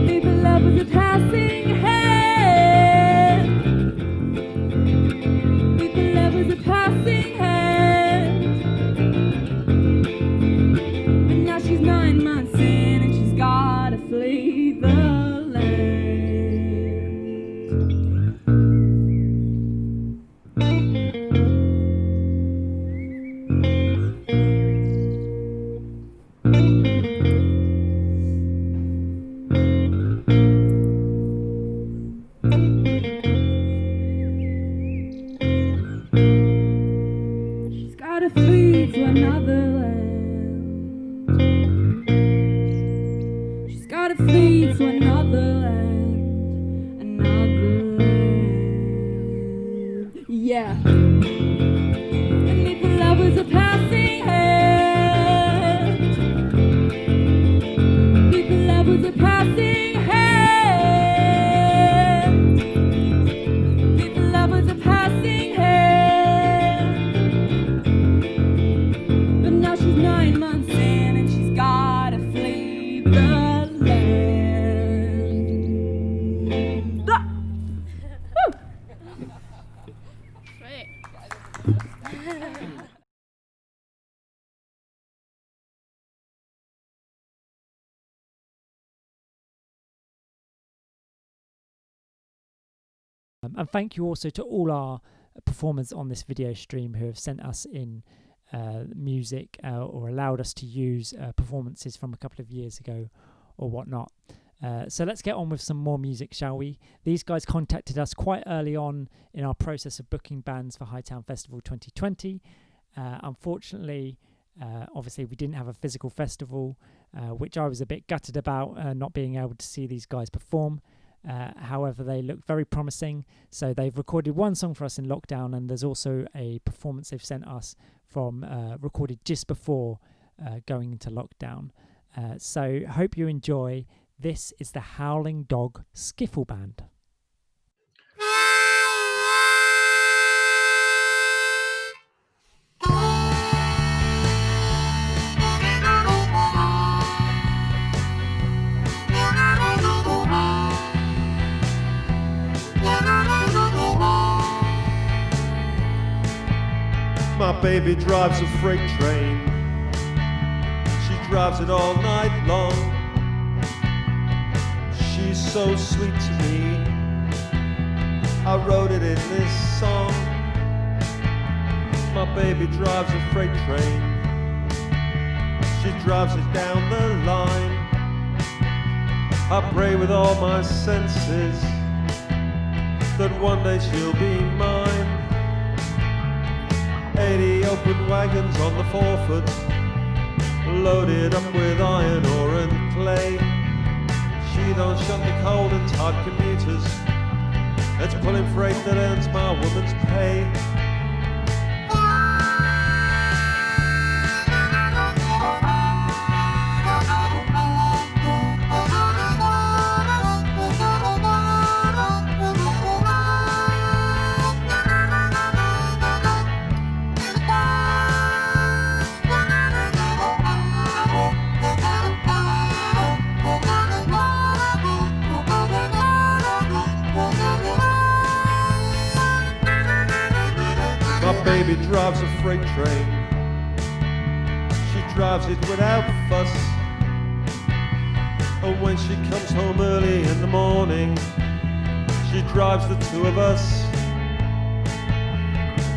if the love was a passing hand, if the love was a passing hand, but now she's 9 months in and she's gotta flee the land. She's gotta flee to another land. She's gotta flee to another land, another land. Yeah. And if the love was a passing hand, if the love was a passing hand, if the love was a passing hand, but now she's 9 months in and she's gotta flee the land. Ah! Woo! And thank you also to all our performers on this video stream who have sent us in music or allowed us to use performances from a couple of years ago or whatnot. So let's get on with some more music, shall we? These guys contacted us quite early on in our process of booking bands for Hightown Festival 2020. Unfortunately, obviously we didn't have a physical festival, which I was a bit gutted about, not being able to see these guys perform. However, they look very promising, so they've recorded one song for us in lockdown, and there's also a performance they've sent us from recorded just before going into lockdown. So hope you enjoy. This is the Howling Dog Skiffle Band. My baby drives a freight train. She drives it all night long. She's so sweet to me. I wrote it in this song. My baby drives a freight train. She drives it down the line. I pray with all my senses that one day she'll be mine. 80 open wagons on the forefoot, loaded up with iron ore and clay. She don't shut the cold and tight commuters. It's pulling freight that earns my woman's pay. baby drives a freight train. She drives it without fuss. And when she comes home early in the morning, she drives the two of us.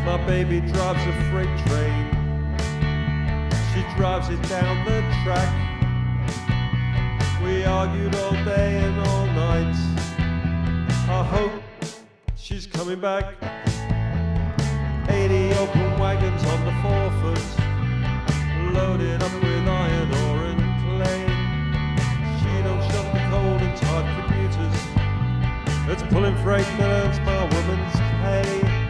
My baby drives a freight train. She drives it down the track. We argued all day and all night. I hope she's coming back. 80 open wagons on the forefoot, loaded up with iron ore and clay. She don't shut the cold and tired commuters. It's pulling freight that earns my woman's pay.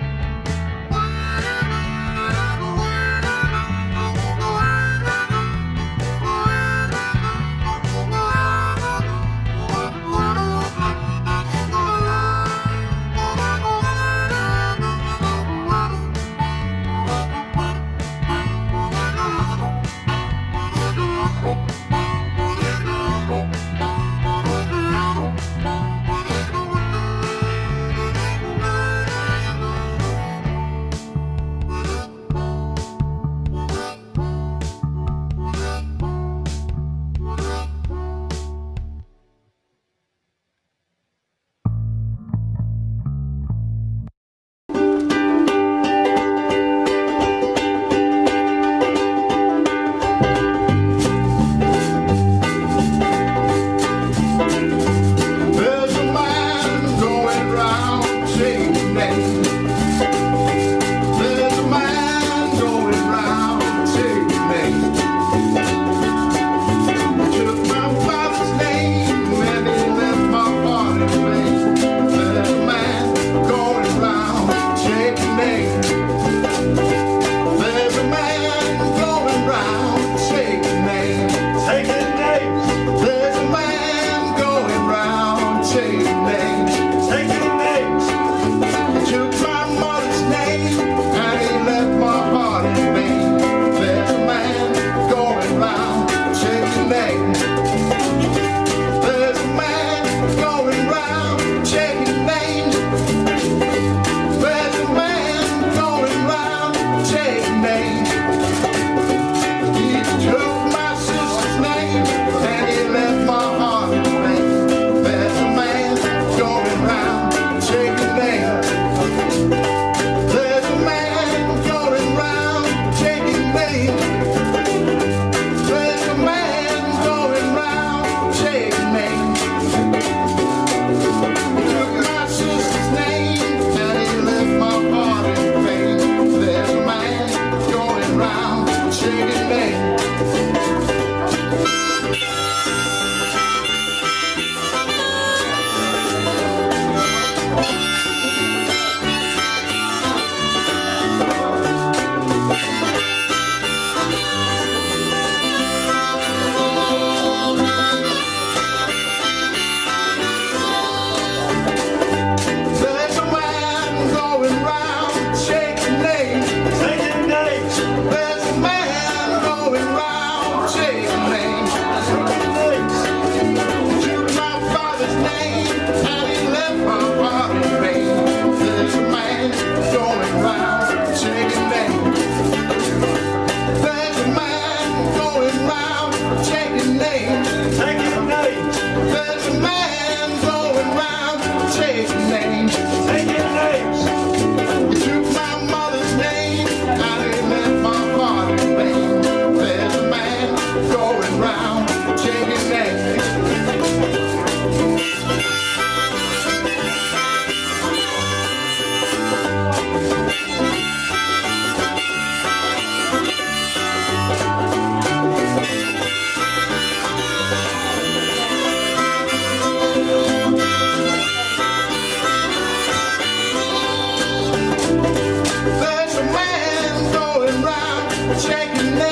Shaking